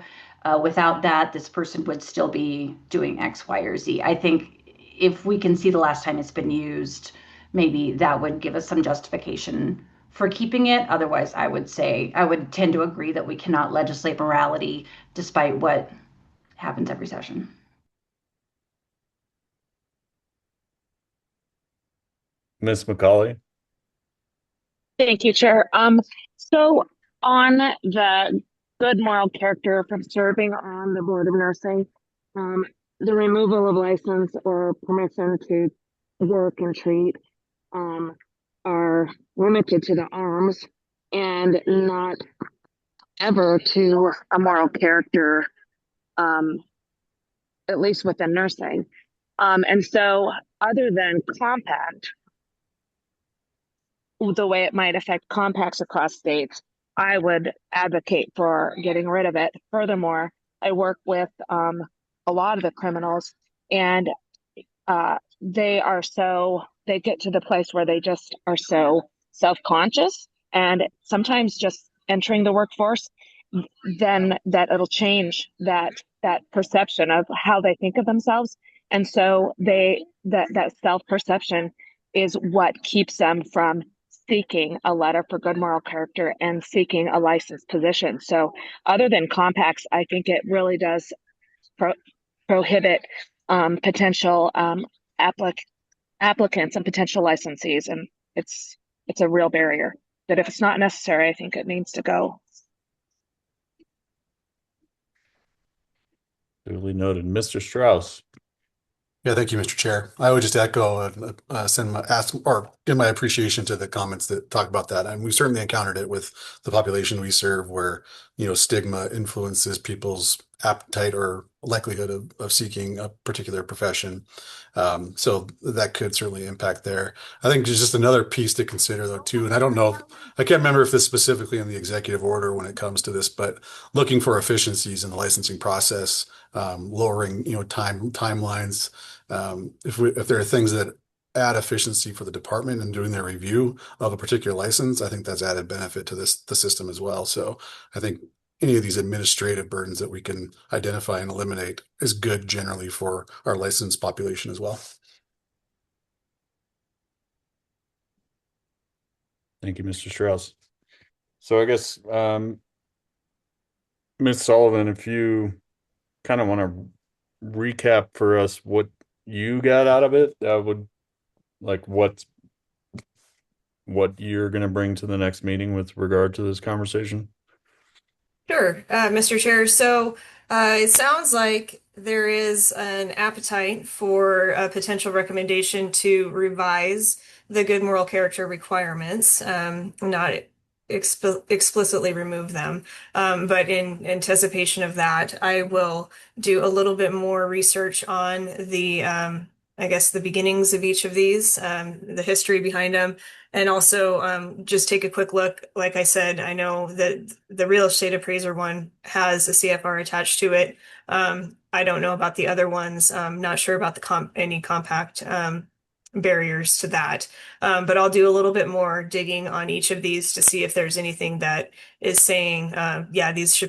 Without that, this person would still be doing X, Y, or Z. I think if we can see the last time it's been used, maybe that would give us some justification for keeping it. Otherwise, I would tend to agree that we cannot legislate morality despite what happens every session. Miss McCauley. Thank you, Chair. So on the good moral character from serving on the Board of Nursing, the removal of license or permission to work and treat are limited to the arms and not ever to a moral character, at least within nursing. And so other than compact, the way it might affect compacts across states, I would advocate for getting rid of it. Furthermore, I work with a lot of the criminals, and they get to the place where they just are so self-conscious, and sometimes just entering the workforce, then that it'll change that perception of how they think of themselves. And so that self-perception is what keeps them from seeking a letter for good moral character and seeking a licensed position. So other than compacts, I think it really does pro prohibit potential applicants and potential licensees, and it's a real barrier that if it's not necessary, I think it needs to go. Duly noted. Mr. Strauss. Yeah, thank you, Mr. Chair. I would just echo and ask or give my appreciation to the comments that talk about that. And we certainly encountered it with the population we serve, where stigma influences people's appetite or likelihood of seeking a particular profession. So that could certainly impact there. I think there's just another piece to consider though too. And I don't know, I can't remember if this specifically in the executive order when it comes to this, but looking for efficiencies in the licensing process, lowering timelines. If there are things that add efficiency for the department in doing their review of a particular license, I think that's added benefit to the system as well. So I think any of these administrative burdens that we can identify and eliminate is good generally for our licensed population as well. Thank you, Mr. Strauss. So I guess, Ms. Sullivan, if you kind of want to recap for us what you got out of it, that would like what you're going to bring to the next meeting with regard to this conversation. Sure, Mr. Chair. So it sounds like there is an appetite for a potential recommendation to revise the good moral character requirements, not explicitly remove them. But in anticipation of that, I will do a little bit more research on I guess, the beginnings of each of these, the history behind them, and also just take a quick look. Like I said, I know that the real estate appraiser one has a CFR attached to it. I don't know about the other ones. I'm not sure about any compact barriers to that. But I'll do a little bit more digging on each of these to see if there's anything that is saying, yeah, these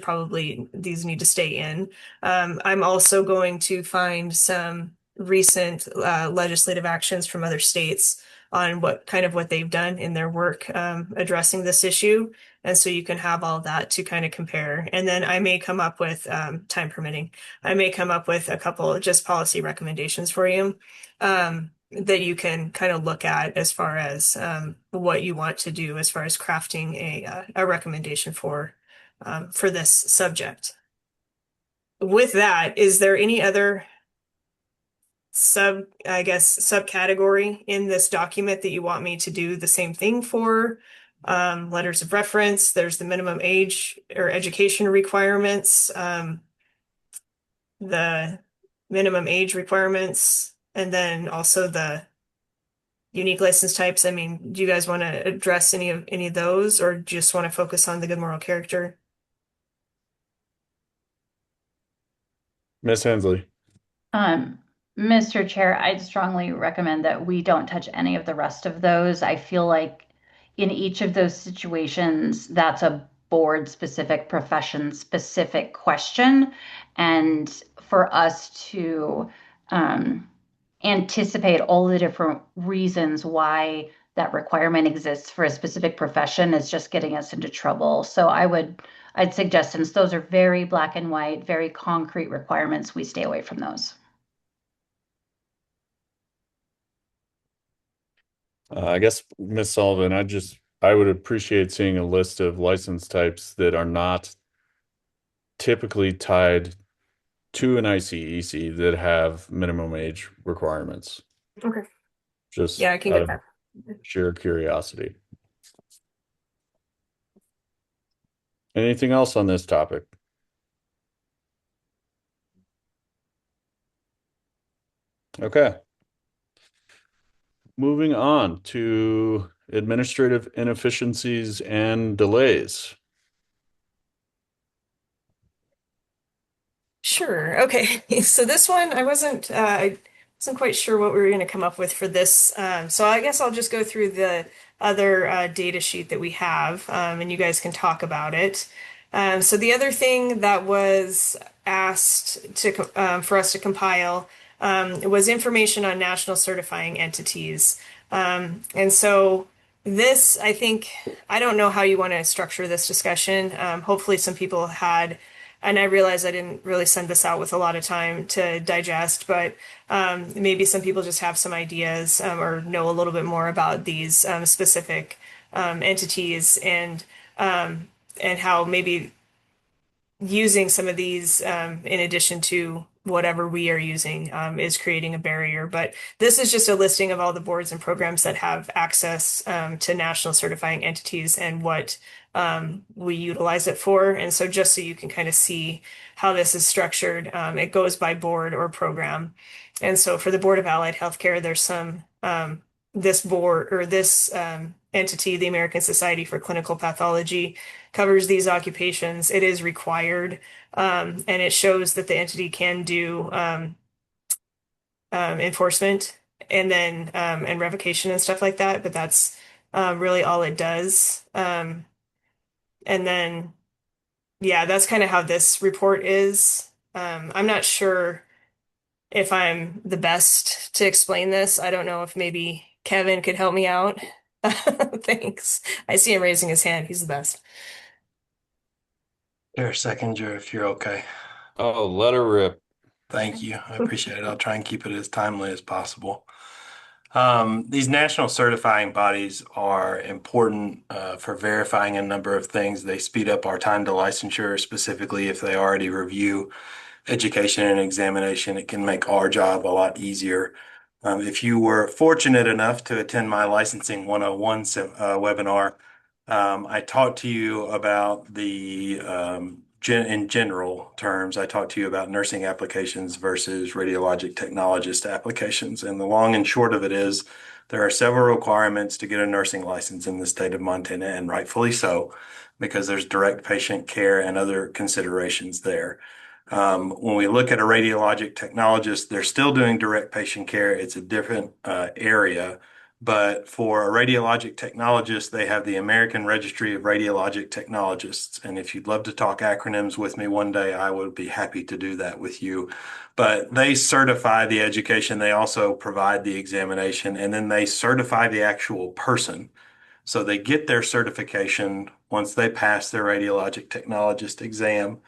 need to stay in. I'm also going to find some recent legislative actions from other states on what they've done in their work addressing this issue. And so you can have all that to kind of compare. And then I may come up with, time permitting, I may come up with a couple of just policy recommendations for you that you can kind of look at as far as what you want to do as far as crafting a recommendation for this subject. With that, is there any other subcategory in this document that you want me to do the same thing for? Letters of reference, there's the minimum age or education requirements, the minimum age requirements, and then also the unique license types. I mean, do you guys want to address any of those, or just want to focus on the good moral character? Miss Hensley. Mr. Chair, I'd strongly recommend that we don't touch any of the rest of those. I feel like in each of those situations, that's a board specific, profession specific question. And for us to anticipate all the different reasons why that requirement exists for a specific profession is just getting us into trouble. So I'd suggest, since those are very black and white, very concrete requirements, we stay away from those. I guess, Miss Sullivan, I would appreciate seeing a list of license types that are not typically tied to an ICEC that have minimum age requirements. Okay. Just Yeah, I can out get of that. sheer curiosity. Anything else on this topic? Okay. Moving on to administrative inefficiencies and delays. Sure. Okay. So this one, I wasn't quite sure what we were going to come up with for this. So I guess I'll just go through the other data sheet that we have, and you guys can talk about it. So the other thing that was asked for us to compile was information on national certifying entities. And so this, I think, I don't know how you want to structure this discussion. Hopefully, some people had. And I realize I didn't really send this out with a lot of time to digest, but maybe some people just have some ideas or know a little bit more about these specific entities and how maybe using some of these in addition to whatever we are using is creating a barrier. But this is just a listing of all the boards and programs that have access to national certifying entities and what we utilize it for. And so just so you can kind of see how this is structured, it goes by board or program. And so for the Board of Allied Healthcare, there's some this board or this entity, the American Society for Clinical Pathology, covers these occupations. It is required, and it shows that the entity can do enforcement and revocation and stuff like that. But that's really all it does. And then, yeah, that's kind of how this report is. I'm not sure if I'm the best to explain this. I don't know if maybe Kevin could help me out. Thanks. I see him raising his hand. He's the best. Chair Seconder, if you're okay. Oh, let her rip. Thank you. I appreciate it. I'll try and keep it as timely as possible. These national certifying bodies are important for verifying a number of things. They speed up our time to licensure, specifically if they already review education and examination. It can make our job a lot easier. If you were fortunate enough to attend my Licensing 101 webinar, I talked to you about in general terms, I talked to you about nursing applications versus radiologic technologist applications. And the long and short of it is there are several requirements to get a nursing license in the state of Montana, and rightfully so, because there's direct patient care and other considerations there. When we look at a radiologic technologist, they're still doing direct patient care. It's a different area. But for a radiologic technologist, they have the American Registry of Radiologic Technologists. And if you'd love to talk acronyms with me one day, I would be happy to do that with you. But they certify the education, they also provide the examination, and then they certify the actual person. So they get their certification once they pass their radiologic technologist exam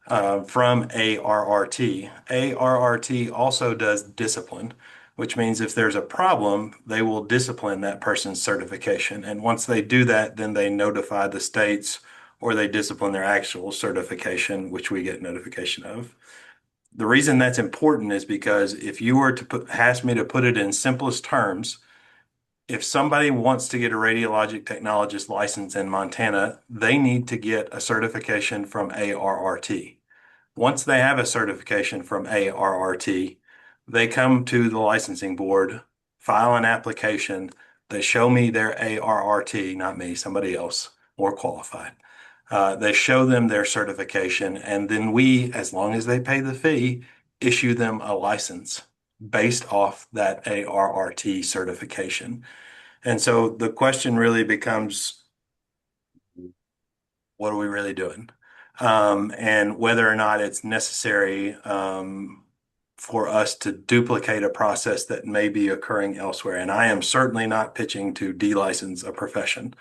from ARRT. ARRT also does discipline, which means if there's a problem, they will discipline that person's certification. And once they do that, then they notify the states or they discipline their actual certification, which we get notification of. The reason that's important is because if you were to ask me to put it in simplest terms, if somebody wants to get a radiologic technologist license in Montana, they need to get a certification from ARRT. Once they have a certification from ARRT, they come to the licensing board, file an application. They show me their ARRT, not me, somebody else more qualified. They show them their certification, and then we, as long as they pay the fee, issue them a license based off that ARRT certification. And so the question really becomes, what are we really doing? And whether or not it's necessary for us to duplicate a process that may be occurring elsewhere. And I am certainly not pitching to de-license a profession,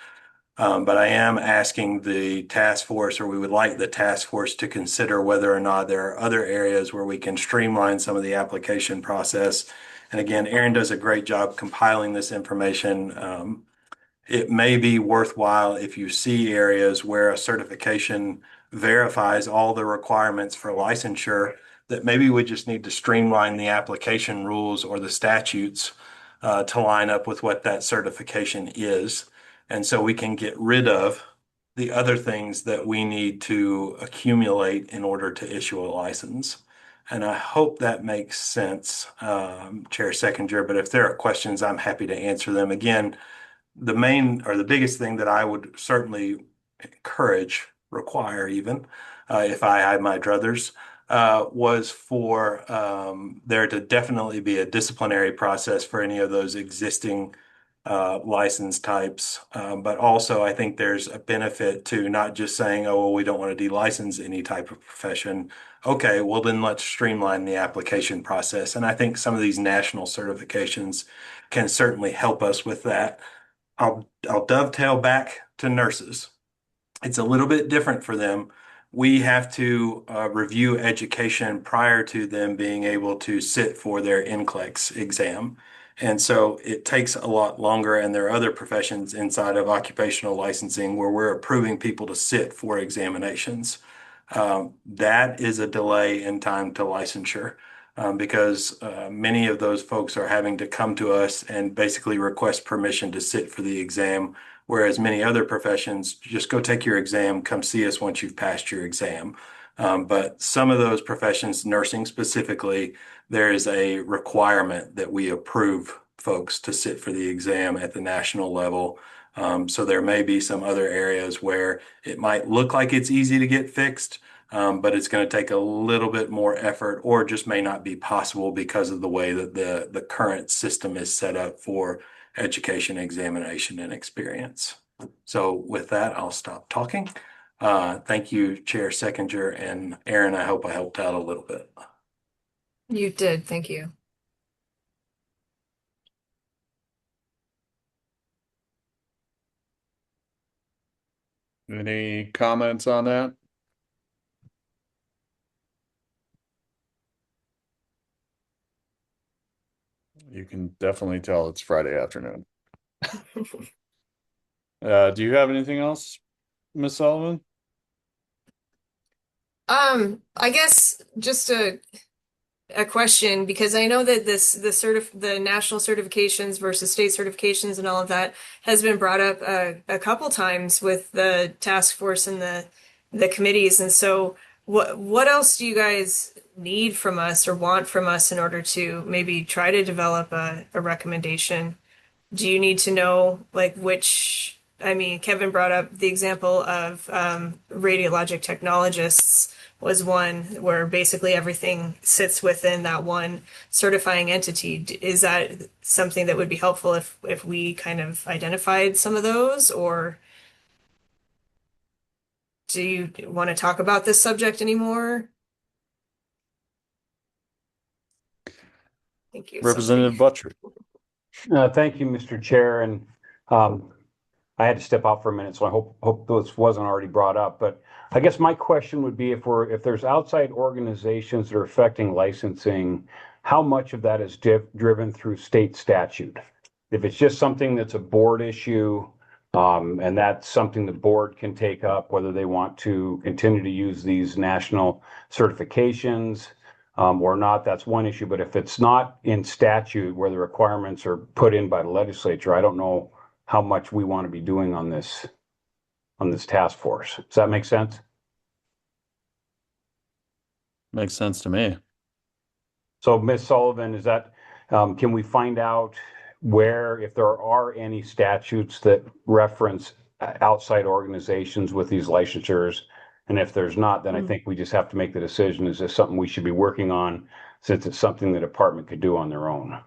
but I am asking the task force, or we would like the task force to consider whether or not there are other areas where we can streamline some of the application process. And again, Aaron does a great job compiling this information. It may be worthwhile if you see areas where a certification verifies all the requirements for licensure, that maybe we just need to streamline the application rules or the statutes to line up with what that certification is. And so we can get rid of the other things that we need to accumulate in order to issue a license. And I hope that makes sense, Chair Seconder, but if there are questions, I'm happy to answer them. Again, the main or the biggest thing that I would certainly encourage, require even, if I had my druthers, was for there to definitely be a disciplinary process for any of those existing license types. But also, I think there's a benefit to not just saying, oh, well, we don't want to delicense any type of profession. Okay, well, then let's streamline the application process. And I think some of these national certifications can certainly help us with that. I'll dovetail back to nurses. It's a little bit different for them. We have to review education prior to them being able to sit for their NCLEX exam. And so it takes a lot longer, and there are other professions inside of occupational licensing where we're approving people to sit for examinations. That is a delay in time to licensure because many of those folks are having to come to us and basically request permission to sit for the exam, whereas many other professions, just go take your exam, come see us once you've passed your exam. But some of those professions, nursing specifically, there is a requirement that we approve folks to sit for the exam at the national level. So there may be some other areas where it might look like it's easy to get fixed, but it's going to take a little bit more effort, or just may not be possible because of the way that the current system is set up for education, examination, and experience. So with that, I'll stop talking. Thank you, Chair Seconder, and Aaron, I hope I helped out a little bit. You did, thank you. Any comments on that? You can definitely tell it's Friday afternoon. Do you have anything else, Miss Sullivan? I guess just a question, because I know that the national certifications versus state certifications and all of that has been brought up a couple times with the task force and the committees. And so what else do you guys need from us or want from us in order to maybe try to develop a recommendation? Do you need to know like which, I mean, Kevin brought up the example of radiologic technologists was one where basically everything sits within that one certifying entity. Is that something that would be helpful if we kind of identified some of those, or do you want to talk about this subject anymore? Thank you. Representative Butcher. Thank you, Mr. Chair. And I had to step out for a minute, so I hope this wasn't already brought up. But I guess my question would be if there's outside organizations that are affecting licensing, how much of that is driven through state statute? If it's just something that's a board issue, and that's something the board can take up, whether they want to continue to use these national certifications or not, that's one issue. But if it's not in statute where the requirements are put in by the legislature, I don't know how much we want to be doing on this task force. Does that make sense? Makes sense to me. So, Ms. Sullivan, is that can we find out where, if there are any statutes that reference outside organizations with these licensures? And if there's not, then I think we just have to make the decision, is this something we should be working on, since it's something the department could do on their own?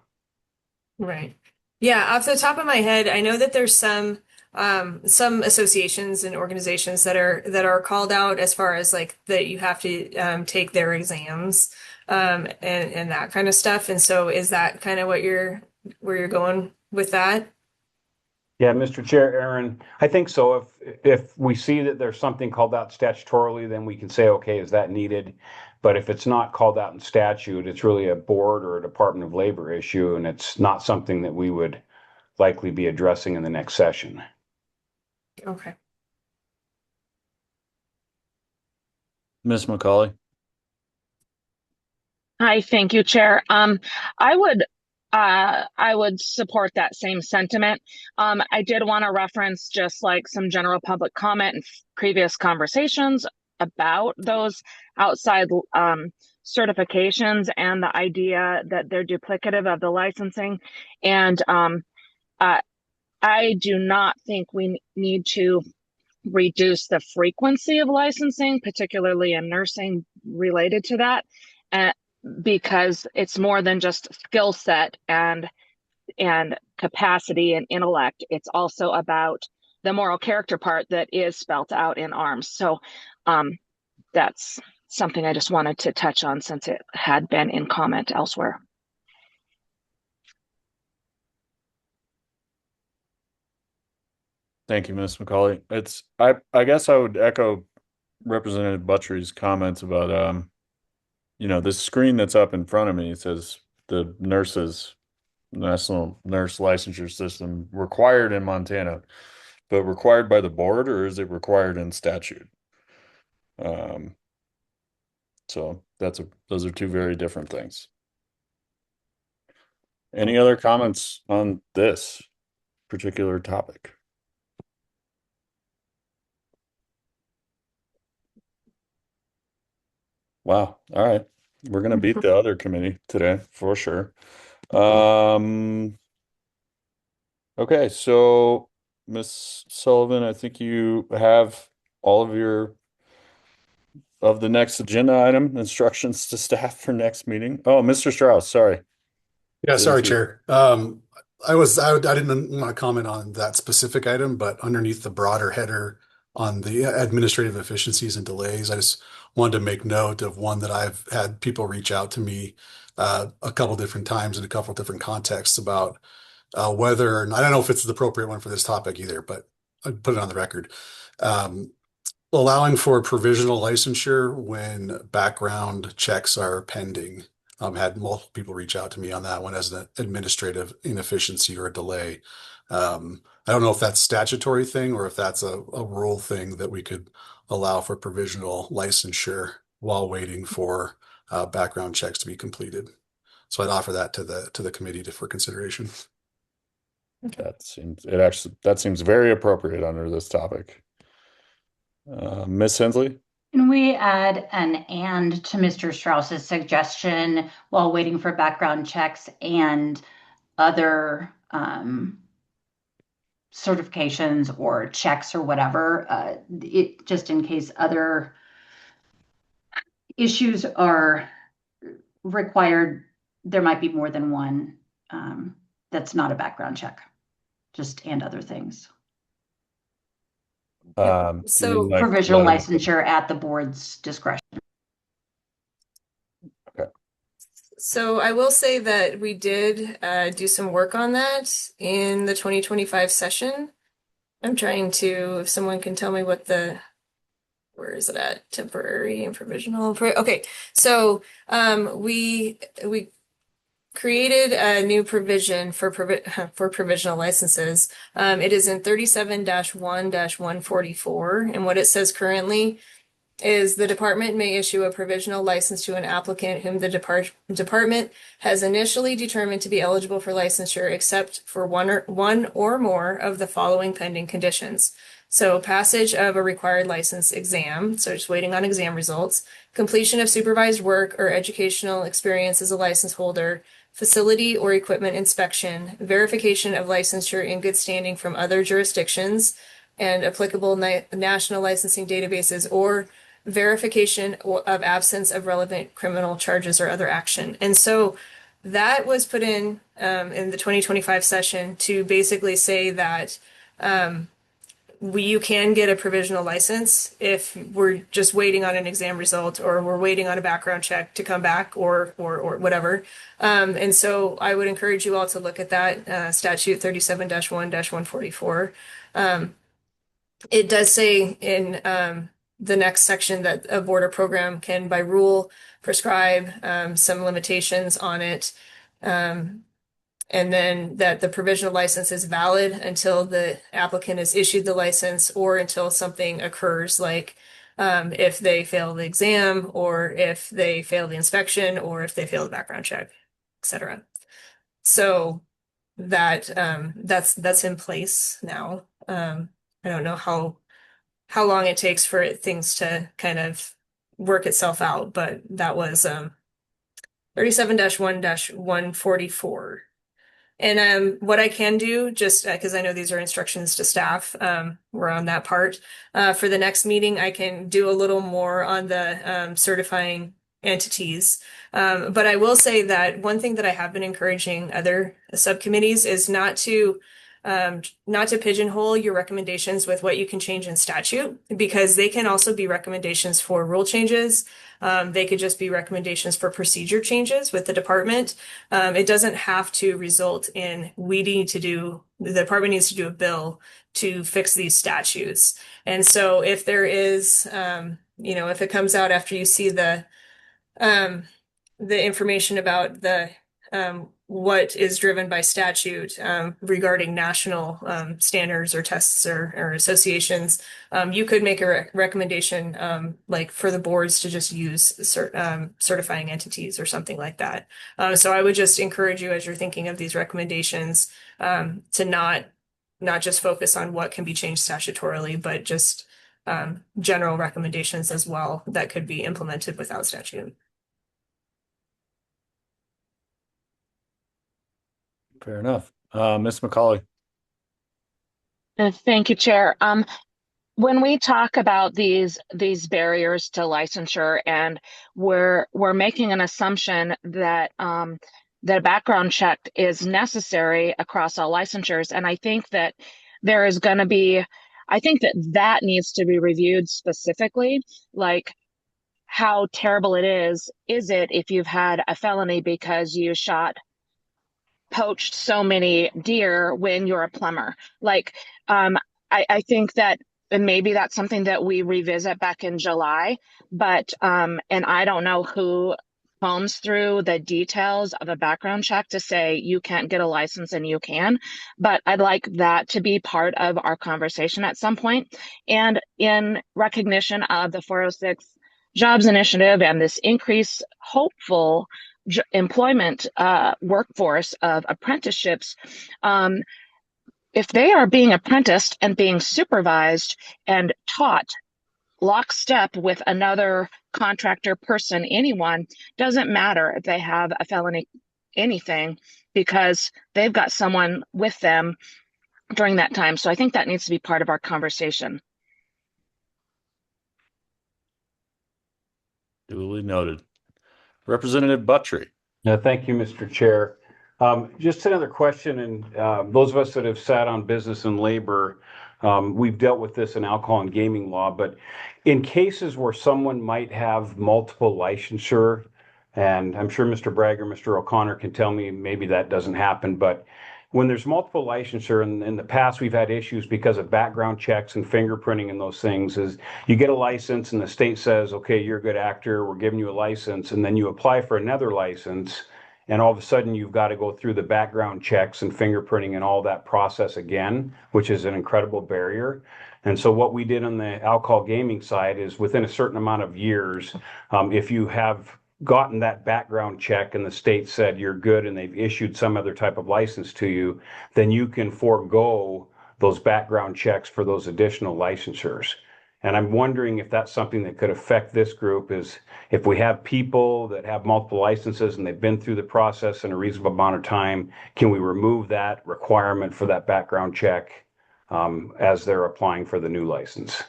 Right. Yeah, off the top of my head, I know that there's some associations and organizations that are called out as far as like that you have to take their exams and that kind of stuff. And so is that kind of where you're going with that? Yeah, Mr. Chair, Aaron, I think so. If we see that there's something called out statutorily, then we can say, okay, is that needed? But if it's not called out in statute, it's really a board or a Department of Labor issue, and it's not something that we would likely be addressing in the next session. Okay. Miss McCauley. Hi, thank you, Chair. I would support that same sentiment. I did want to reference just like some general public comment in previous conversations about those outside certifications and the idea that they're duplicative of the licensing. And I do not think we need to reduce the frequency of licensing, particularly in nursing related to that, uh, because it's more than just skill set and capacity and intellect. It's also about the moral character part that is spelt out in ARMS. So that's something I just wanted to touch on since it had been in comment elsewhere. Thank you, Ms. McCauley. I guess I would echo Representative Buttry's comments about this screen that's up in front of me says the National Nurse Licensure System required in Montana, but required by the board, or is it required in statute? So those are two very different things. Any other comments on this particular topic? Wow. All right. We're gonna beat the other committee today for sure. Okay, so Ms. Sullivan, I think you have all of the next agenda item instructions to staff for next meeting. Oh, Mr. Strauss, sorry. Yeah, Didn't sorry, see. Chair. I didn't want to comment on that specific item, but underneath the broader header on the administrative efficiencies and delays, I just wanted to make note of one that I've had people reach out to me a couple different times in a couple different contexts about whether, and I don't know if it's the appropriate one for this topic either, but I put it on the record. Um, Allowing for provisional licensure when background checks are pending. Had multiple people reach out to me on that one as an administrative inefficiency or a delay. I don't know if that's statutory thing or if that's a rule thing that we could allow for provisional licensure while waiting for background checks to be completed. So I'd offer that to the committee for consideration. That seems very appropriate under this topic. Ms. Hensley? Can we add an and to Mr. Strauss's suggestion while waiting for background checks and other certifications or checks or whatever, just in case other issues are required, there might be more than one that's not a background check, just and other things. So like provisional licensure at the board's discretion. Okay. So I will say that we did do some work on that in the 2025 session. I'm trying to, if someone can tell me where is it at? Temporary and provisional. Okay, so we created a new provision for provisional licenses. It is in 37-1-144, and what it says currently is the department may issue a provisional license to an applicant whom the department has initially determined to be eligible for licensure, except for one or more of the following pending conditions. So passage of a required license exam, so just waiting on exam results, completion of supervised work or educational experience as a license holder, facility or equipment inspection, verification of licensure in good standing from other jurisdictions and applicable national licensing databases, or verification of absence of relevant criminal charges or other action. And so that was put in the 2025 session to basically say that you can get a provisional license if we're just waiting on an exam result or we're waiting on a background check to come back or whatever. And so I would encourage you all to look at that statute 37-1-144. It does say in the next section that a board or program can, by rule, prescribe some limitations on it. And then that the provisional license is valid until the applicant is issued the license or until something occurs, like if they fail the exam or if they fail the inspection or if they fail the background check, etc. So that's in place now. I don't know how long it takes for things to kind of work itself out, but that was 37-1-144. And what I can do, just because I know these are instructions to staff, we're on that part. For the next meeting, I can do a little more on the certifying entities. But I will say that one thing that I have been encouraging other subcommittees is not to pigeonhole your recommendations with what you can change in statute, because they can also be recommendations for rule changes. They could just be recommendations for procedure changes with the department. It doesn't have to result in the department needs to do a bill to fix these statutes. And so if there is, if it comes out after you see um, the information about what is driven by statute regarding national standards or tests or associations, you could make a recommendation like for the boards to just use certifying entities or something like that. So I would just encourage you as you're thinking of these recommendations to not just focus on what can be changed statutorily, but just general recommendations as well that could be implemented without statute. Fair enough. Ms. McCauley. Thank you, Chair. When we talk about these barriers to licensure, and we're making an assumption that that a background check is necessary across all licensures, and I think that there is going to be, I think that needs to be reviewed specifically, like how terrible it is it if you've had a felony because you poached so many deer when you're a plumber? Like, I think that maybe that's something that we revisit back in July, but, and I don't know who combs through the details of a background check to say you can't get a license and you can, but I'd like that to be part of our conversation at some point. And in recognition of the 406 Jobs Initiative and this increased hopeful employment workforce of apprenticeships, if they are being apprenticed and being supervised and taught lockstep with another contractor person, anyone, doesn't matter if they have a felony, anything, because they've got someone with them during that time. So I think that needs to be part of our conversation. Duly noted. Representative Buttry. Thank you, Mr. Chair. Just another question, and those of us that have sat on business and labor, we've dealt with this in alcohol and gaming law, but in cases where someone might have multiple licensure, and I'm sure Mr. Bragg or Mr. O'Connor can tell me maybe that doesn't happen, but when there's multiple licensure, and in the past we've had issues because of background checks and fingerprinting and those things, is you get a license and the state says, okay, you're a good actor, we're giving you a license, and then you apply for another license, and all of a sudden you've got to go through the background checks and fingerprinting and all that process again, which is an incredible barrier. And so what we did on the alcohol gaming side is within a certain amount of years, if you have gotten that background check and the state said you're good and they've issued some other type of license to you, then you can forego those background checks for those additional licensures. And I'm wondering if that's something that could affect this group, is if we have people that have multiple licenses and they've been through the process in a reasonable amount of time, can we remove that requirement for that background check as they're applying for the new license?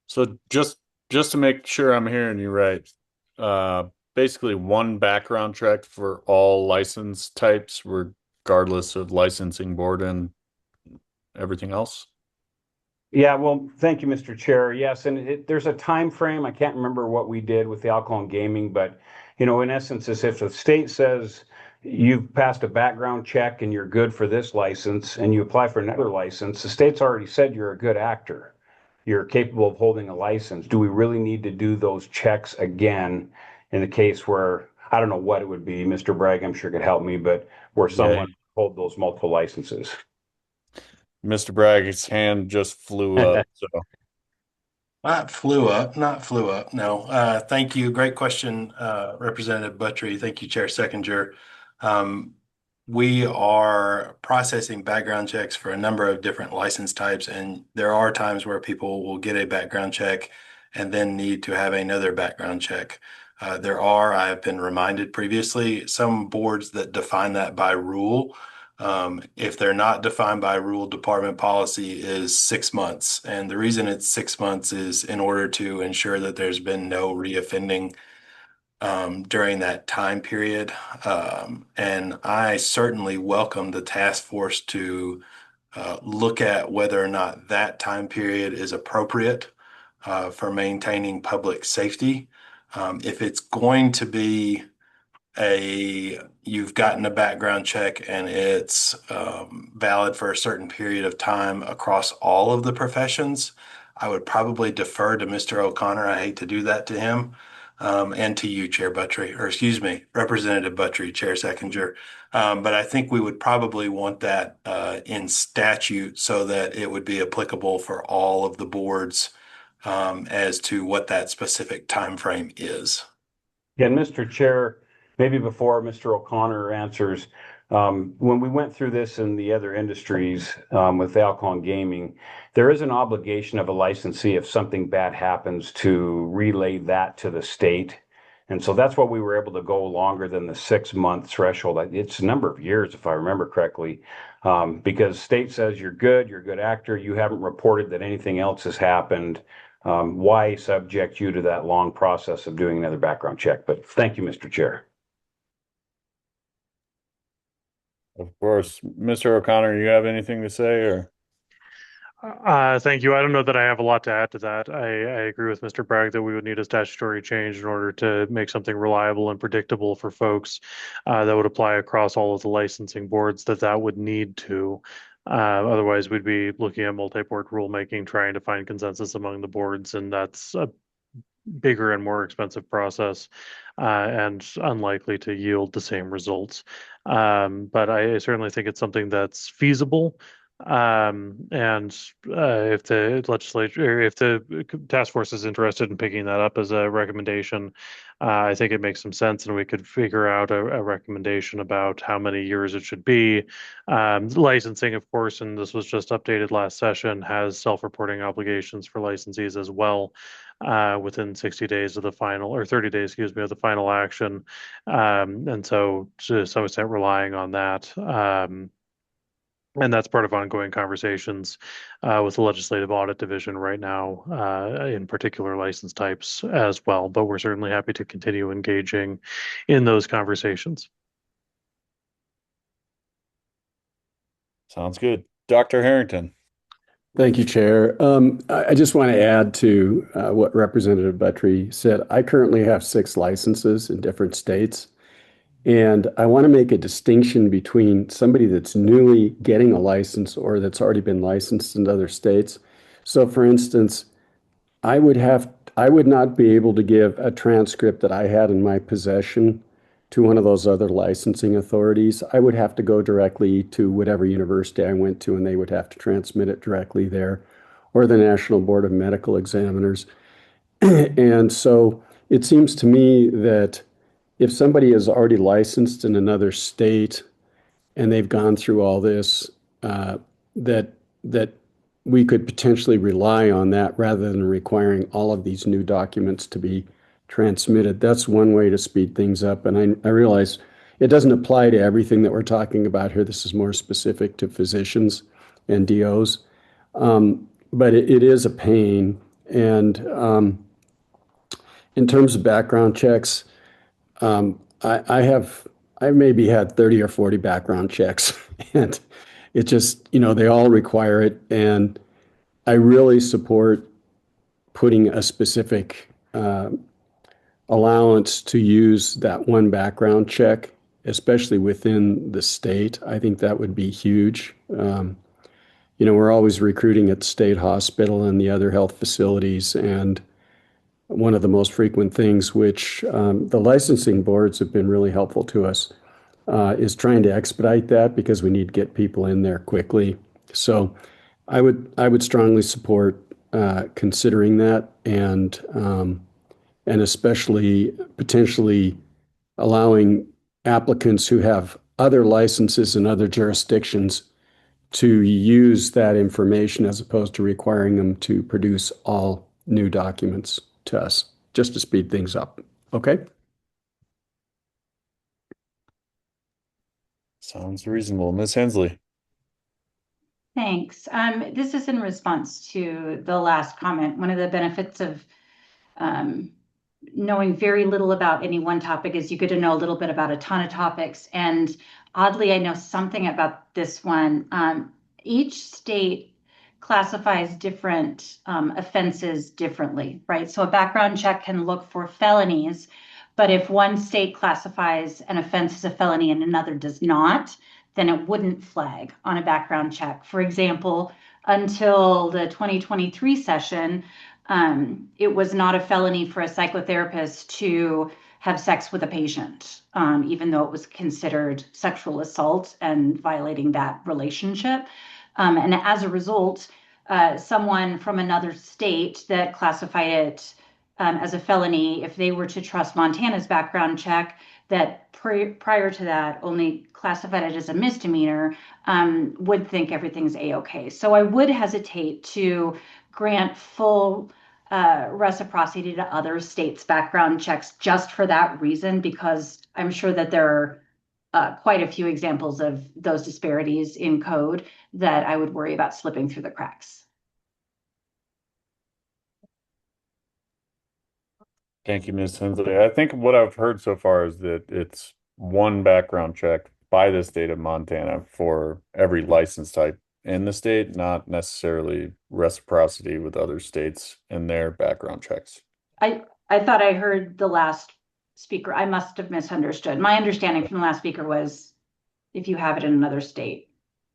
So just to make sure I'm hearing you right, basically one background check for all license types, regardless of licensing board and everything else? Yeah, well, thank you, Mr. Chair. Yes, and there's a time frame. I can't remember what we did with the alcohol and gaming, but in essence, is if the state says you've passed a background check and you're good for this license, and you apply for another license, the state's already said you're a good actor. You're capable of holding a license. Do we really need to do those checks again in the case where, I don't know what it would be, Mr. Bragg, I'm sure could help me, but where someone hold those multiple licenses? Mr. Bragg's hand just flew up. So Not flew up. No. Thank you. Great question, Representative Buttry. Thank you, Chair Seconder. We are processing background checks for a number of different license types, and there are times where people will get a background check and then need to have another background check. I have been reminded previously, some boards that define that by rule. If they're not defined by rule, department policy is 6 months. And the reason it's 6 months is in order to ensure that there's been no reoffending during that time period. And I certainly welcome the task force to look at whether or not that time period is appropriate for maintaining public safety. If it's going to be you've gotten a background check and it's valid for a certain period of time across all of the professions, I would probably defer to Mr. O'Connor. I hate to do that to him. And to you, Chair Buttry, or excuse me, Representative Buttry, Chair Sechinger. But I think we would probably want that in statute so that it would be applicable for all of the boards as to what that specific time frame is. Again, Mr. Chair, maybe before Mr. O'Connor answers, when we went through this in the other industries with alcohol and gaming, there is an obligation of a licensee if something bad happens to relay that to the state. And so that's why we were able to go longer than the 6 month threshold. It's a number of years, if I remember correctly, because state says you're a good actor, you haven't reported that anything else has happened. Why subject you to that long process of doing another background check? But thank you, Mr. Chair. Of course. Mr. O'Connor, you have anything to say or? Thank you. I don't know that I have a lot to add to that. I agree with Mr. Bragg that we would need a statutory change in order to make something reliable and predictable for folks that would apply across all of the licensing boards that would need to. Otherwise, we'd be looking at multi-board rulemaking, trying to find consensus among the boards, and that's a bigger and more expensive process and unlikely to yield the same results. But I certainly think it's something that's feasible. And if the legislature, if the task force is interested in picking that up as a recommendation, I think it makes some sense, and we could figure out a recommendation about how many years it should be. Licensing, of course, and this was just updated last session, has self-reporting obligations for licensees as well, within 60 days of the final, or 30 days, excuse me, of the final action. And so to some extent relying on that. And that's part of ongoing conversations with the Legislative Audit Division right now, in particular license types as well. But we're certainly happy to continue engaging in those conversations. Sounds good. Dr. Harrington. Thank you, Chair. I just want to add to what Representative Buttry said. I currently have 6 licenses in different states. And I want to make a distinction between somebody that's newly getting a license or that's already been licensed in other states. So for instance, I would not be able to give a transcript that I had in my possession to one of those other licensing authorities. I would have to go directly to whatever university I went to, and they would have to transmit it directly there, or the National Board of Medical Examiners. And so it seems to me that if somebody is already licensed in another state and they've gone through all this, that we could potentially rely on that rather than requiring all of these new documents to be transmitted. That's one way to speed things up. And I realize it doesn't apply to everything that we're talking about here. This is more specific to physicians and DOs. But it is a pain. And in terms of background checks, I maybe had 30 or 40 background checks, and it just, they all require it. And I really support putting a specific allowance to use that one background check, especially within the state. I think that would be huge. We're always recruiting at the state hospital and the other health facilities, and one of the most frequent things, which the licensing boards have been really helpful to us, is trying to expedite that because we need to get people in there quickly. So I would strongly support considering that, and especially potentially allowing applicants who have other licenses in other jurisdictions to use that information as opposed to requiring them to produce all new documents to us, just to speed things up. Okay. Sounds reasonable. Ms. Hensley. Thanks. This is in response to the last comment. One of the benefits of um, knowing very little about any one topic is you get to know a little bit about a ton of topics. And oddly, I know something about this one. Each state classifies different offenses differently, right? So a background check can look for felonies, but if one state classifies an offense as a felony and another does not, then it wouldn't flag on a background check. For example, until the 2023 session, it was not a felony for a psychotherapist to have sex with a patient, even though it was considered sexual assault and violating that relationship. And as a result, someone from another state that classified it as a felony, if they were to trust Montana's background check, that prior to that only classified it as a misdemeanor, would think everything's a-okay. So I would hesitate to grant full reciprocity to other states' background checks just for that reason, because I'm sure that there are quite a few examples of those disparities in code that I would worry about slipping through the cracks. Thank you, Ms. Hensley. I think what I've heard so far is that it's one background check by the state of Montana for every license type in the state, not necessarily reciprocity with other states in their background checks. I thought I heard the last speaker. I must have misunderstood. My understanding from the last speaker was if you have it in another state.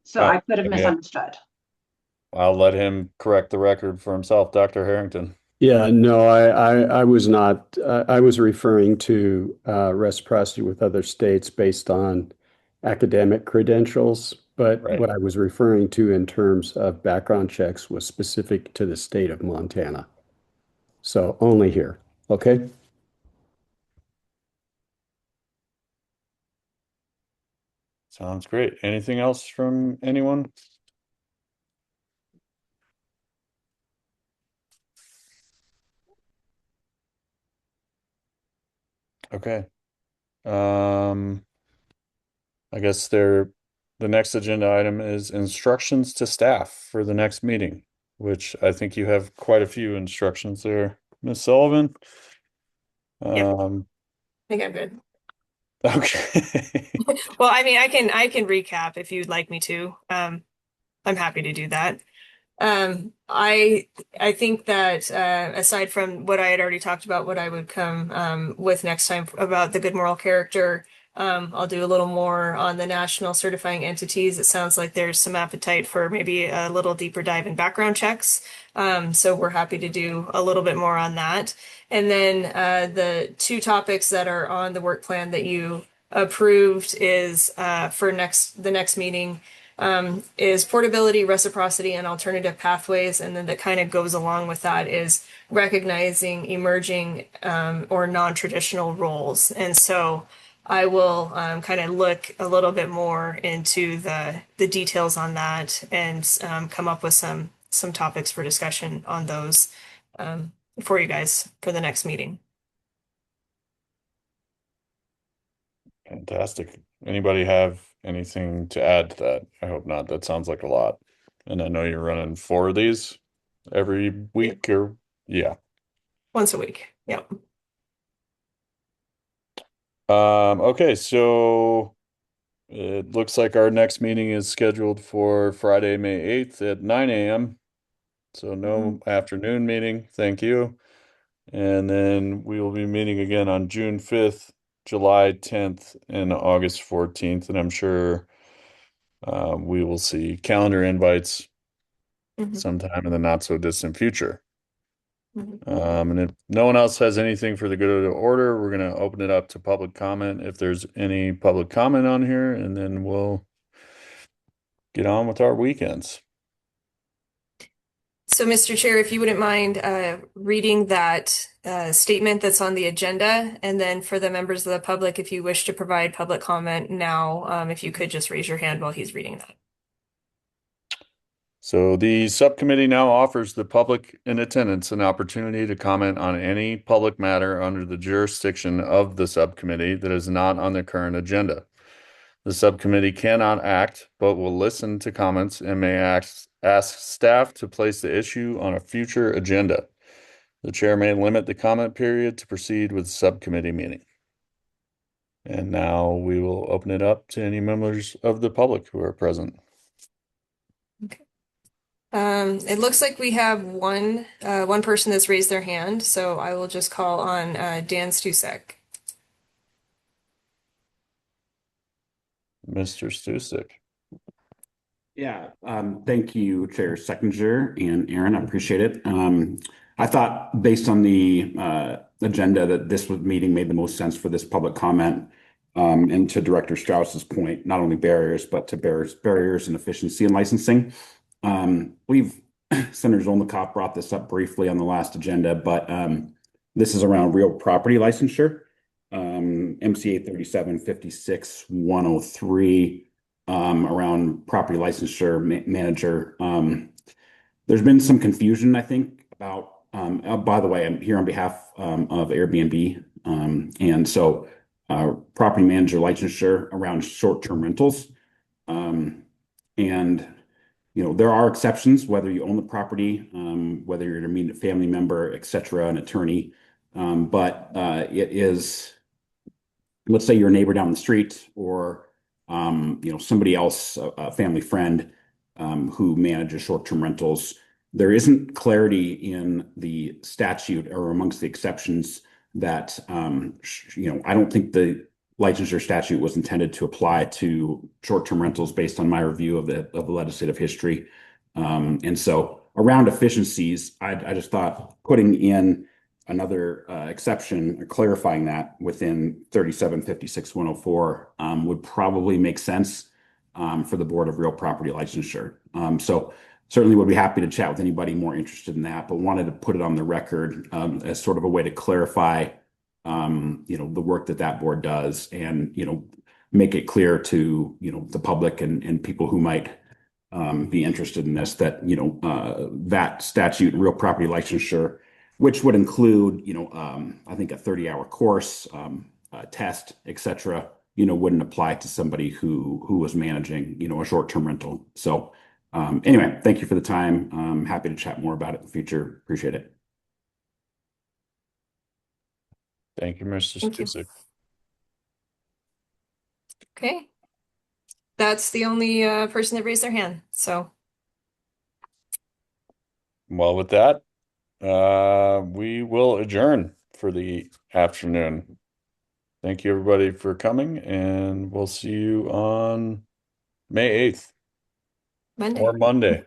So I Oh, could have yeah. misunderstood. I'll let him correct the record for himself, Dr. Harrington. Yeah, no, I was not. I was referring to reciprocity with other states based on academic credentials, but Right. what I was referring to in terms of background checks was specific to the state of Montana. So only here. Okay. Sounds great. Anything else from anyone? Okay. I guess the next agenda item is instructions to staff for the next meeting, which I think you have quite a few instructions there, Ms. Sullivan. Yep, Um, I think I'm good. okay. Well, I mean, I can recap if you'd like me to. I'm happy to do that. I think that aside from what I had already talked about, what I would come with next time about the good moral character, I'll do a little more on the national certifying entities. It sounds like there's some appetite for maybe a little deeper dive in background checks. So we're happy to do a little bit more on that. And then the two topics that are on the work plan that you approved is for the next meeting is portability, reciprocity, and alternative pathways. And then that kind of goes along with that is recognizing emerging or non-traditional roles. And so I will kind of look a little bit more into the details on that and come up with some topics for discussion on those for you guys for the next meeting. Fantastic. Anybody have anything to add to that? I hope not. That sounds like a lot. And I know you're running four of these every week or yeah. Once a week. Yep. Okay, so it looks like our next meeting is scheduled for Friday, May 8th at 9 a.m. So no afternoon meeting. Thank you. And then we will be meeting again on June 5th, July 10th, and August 14th. And I'm sure we will see calendar invites Mhm. sometime in the not so distant future. Mhm. And if no one else has anything for the good of the order, we're going to open it up to public comment if there's any public comment on here, and then we'll get on with our weekends. So, Mr. Chair, if you wouldn't mind reading that statement that's on the agenda, and then for the members of the public, if you wish to provide public comment now, if you could just raise your hand while he's reading that. So the subcommittee now offers the public in attendance an opportunity to comment on any public matter under the jurisdiction of the subcommittee that is not on the current agenda. The subcommittee cannot act, but will listen to comments and may ask staff to place the issue on a future agenda. The chair may limit the comment period to proceed with the subcommittee meeting. And now we will open it up to any members of the public who are present. Okay. It looks like we have one person that's raised their hand, so I will just call on Dan Stusek. Mr. Stusek. Yeah, thank you, Chair Seconder and Aaron. I appreciate it. I thought, based on the agenda, that this meeting made the most sense for this public comment. And to Director Strauss's point, not only barriers, but to barriers and efficiency in licensing. Senator Zolnikov brought this up briefly on the last agenda, but this is around real property licensure. MCA 3756-103. Around property licensure manager. There's been some confusion, I think, about, by the way, I'm here on behalf of Airbnb. And so property manager licensure around short-term rentals. And, there are exceptions, whether you own the property, whether you're an immediate family member, et cetera, an attorney. But it is, let's say you're a neighbor down the street, or somebody else, a family friend, who manages short-term rentals. There isn't clarity in the statute or amongst the exceptions that, I don't think the licensure statute was intended to apply to short-term rentals based on my review of the legislative history. And so around efficiencies, I just thought putting in another exception, or clarifying that within 3756-104 would probably make sense for the Board of Real Property Licensure. So certainly would be happy to chat with anybody more interested in that, but wanted to put it on the record as sort of a way to clarify, the work that board does, and make it clear to the public and people who might be interested in this, that that statute, real property licensure, which would include, I think a 30-hour course, test, et cetera, wouldn't apply to somebody who was managing, a short-term rental. So anyway, thank you for the time. I'm happy to chat more about it in the future. Appreciate it. Thank you, Mr. Stusek. Okay. That's the only person that raised their hand. So, Well, with that, we will adjourn for the afternoon. Thank you, everybody, for coming, and we'll see you on May 8th Monday. or Monday.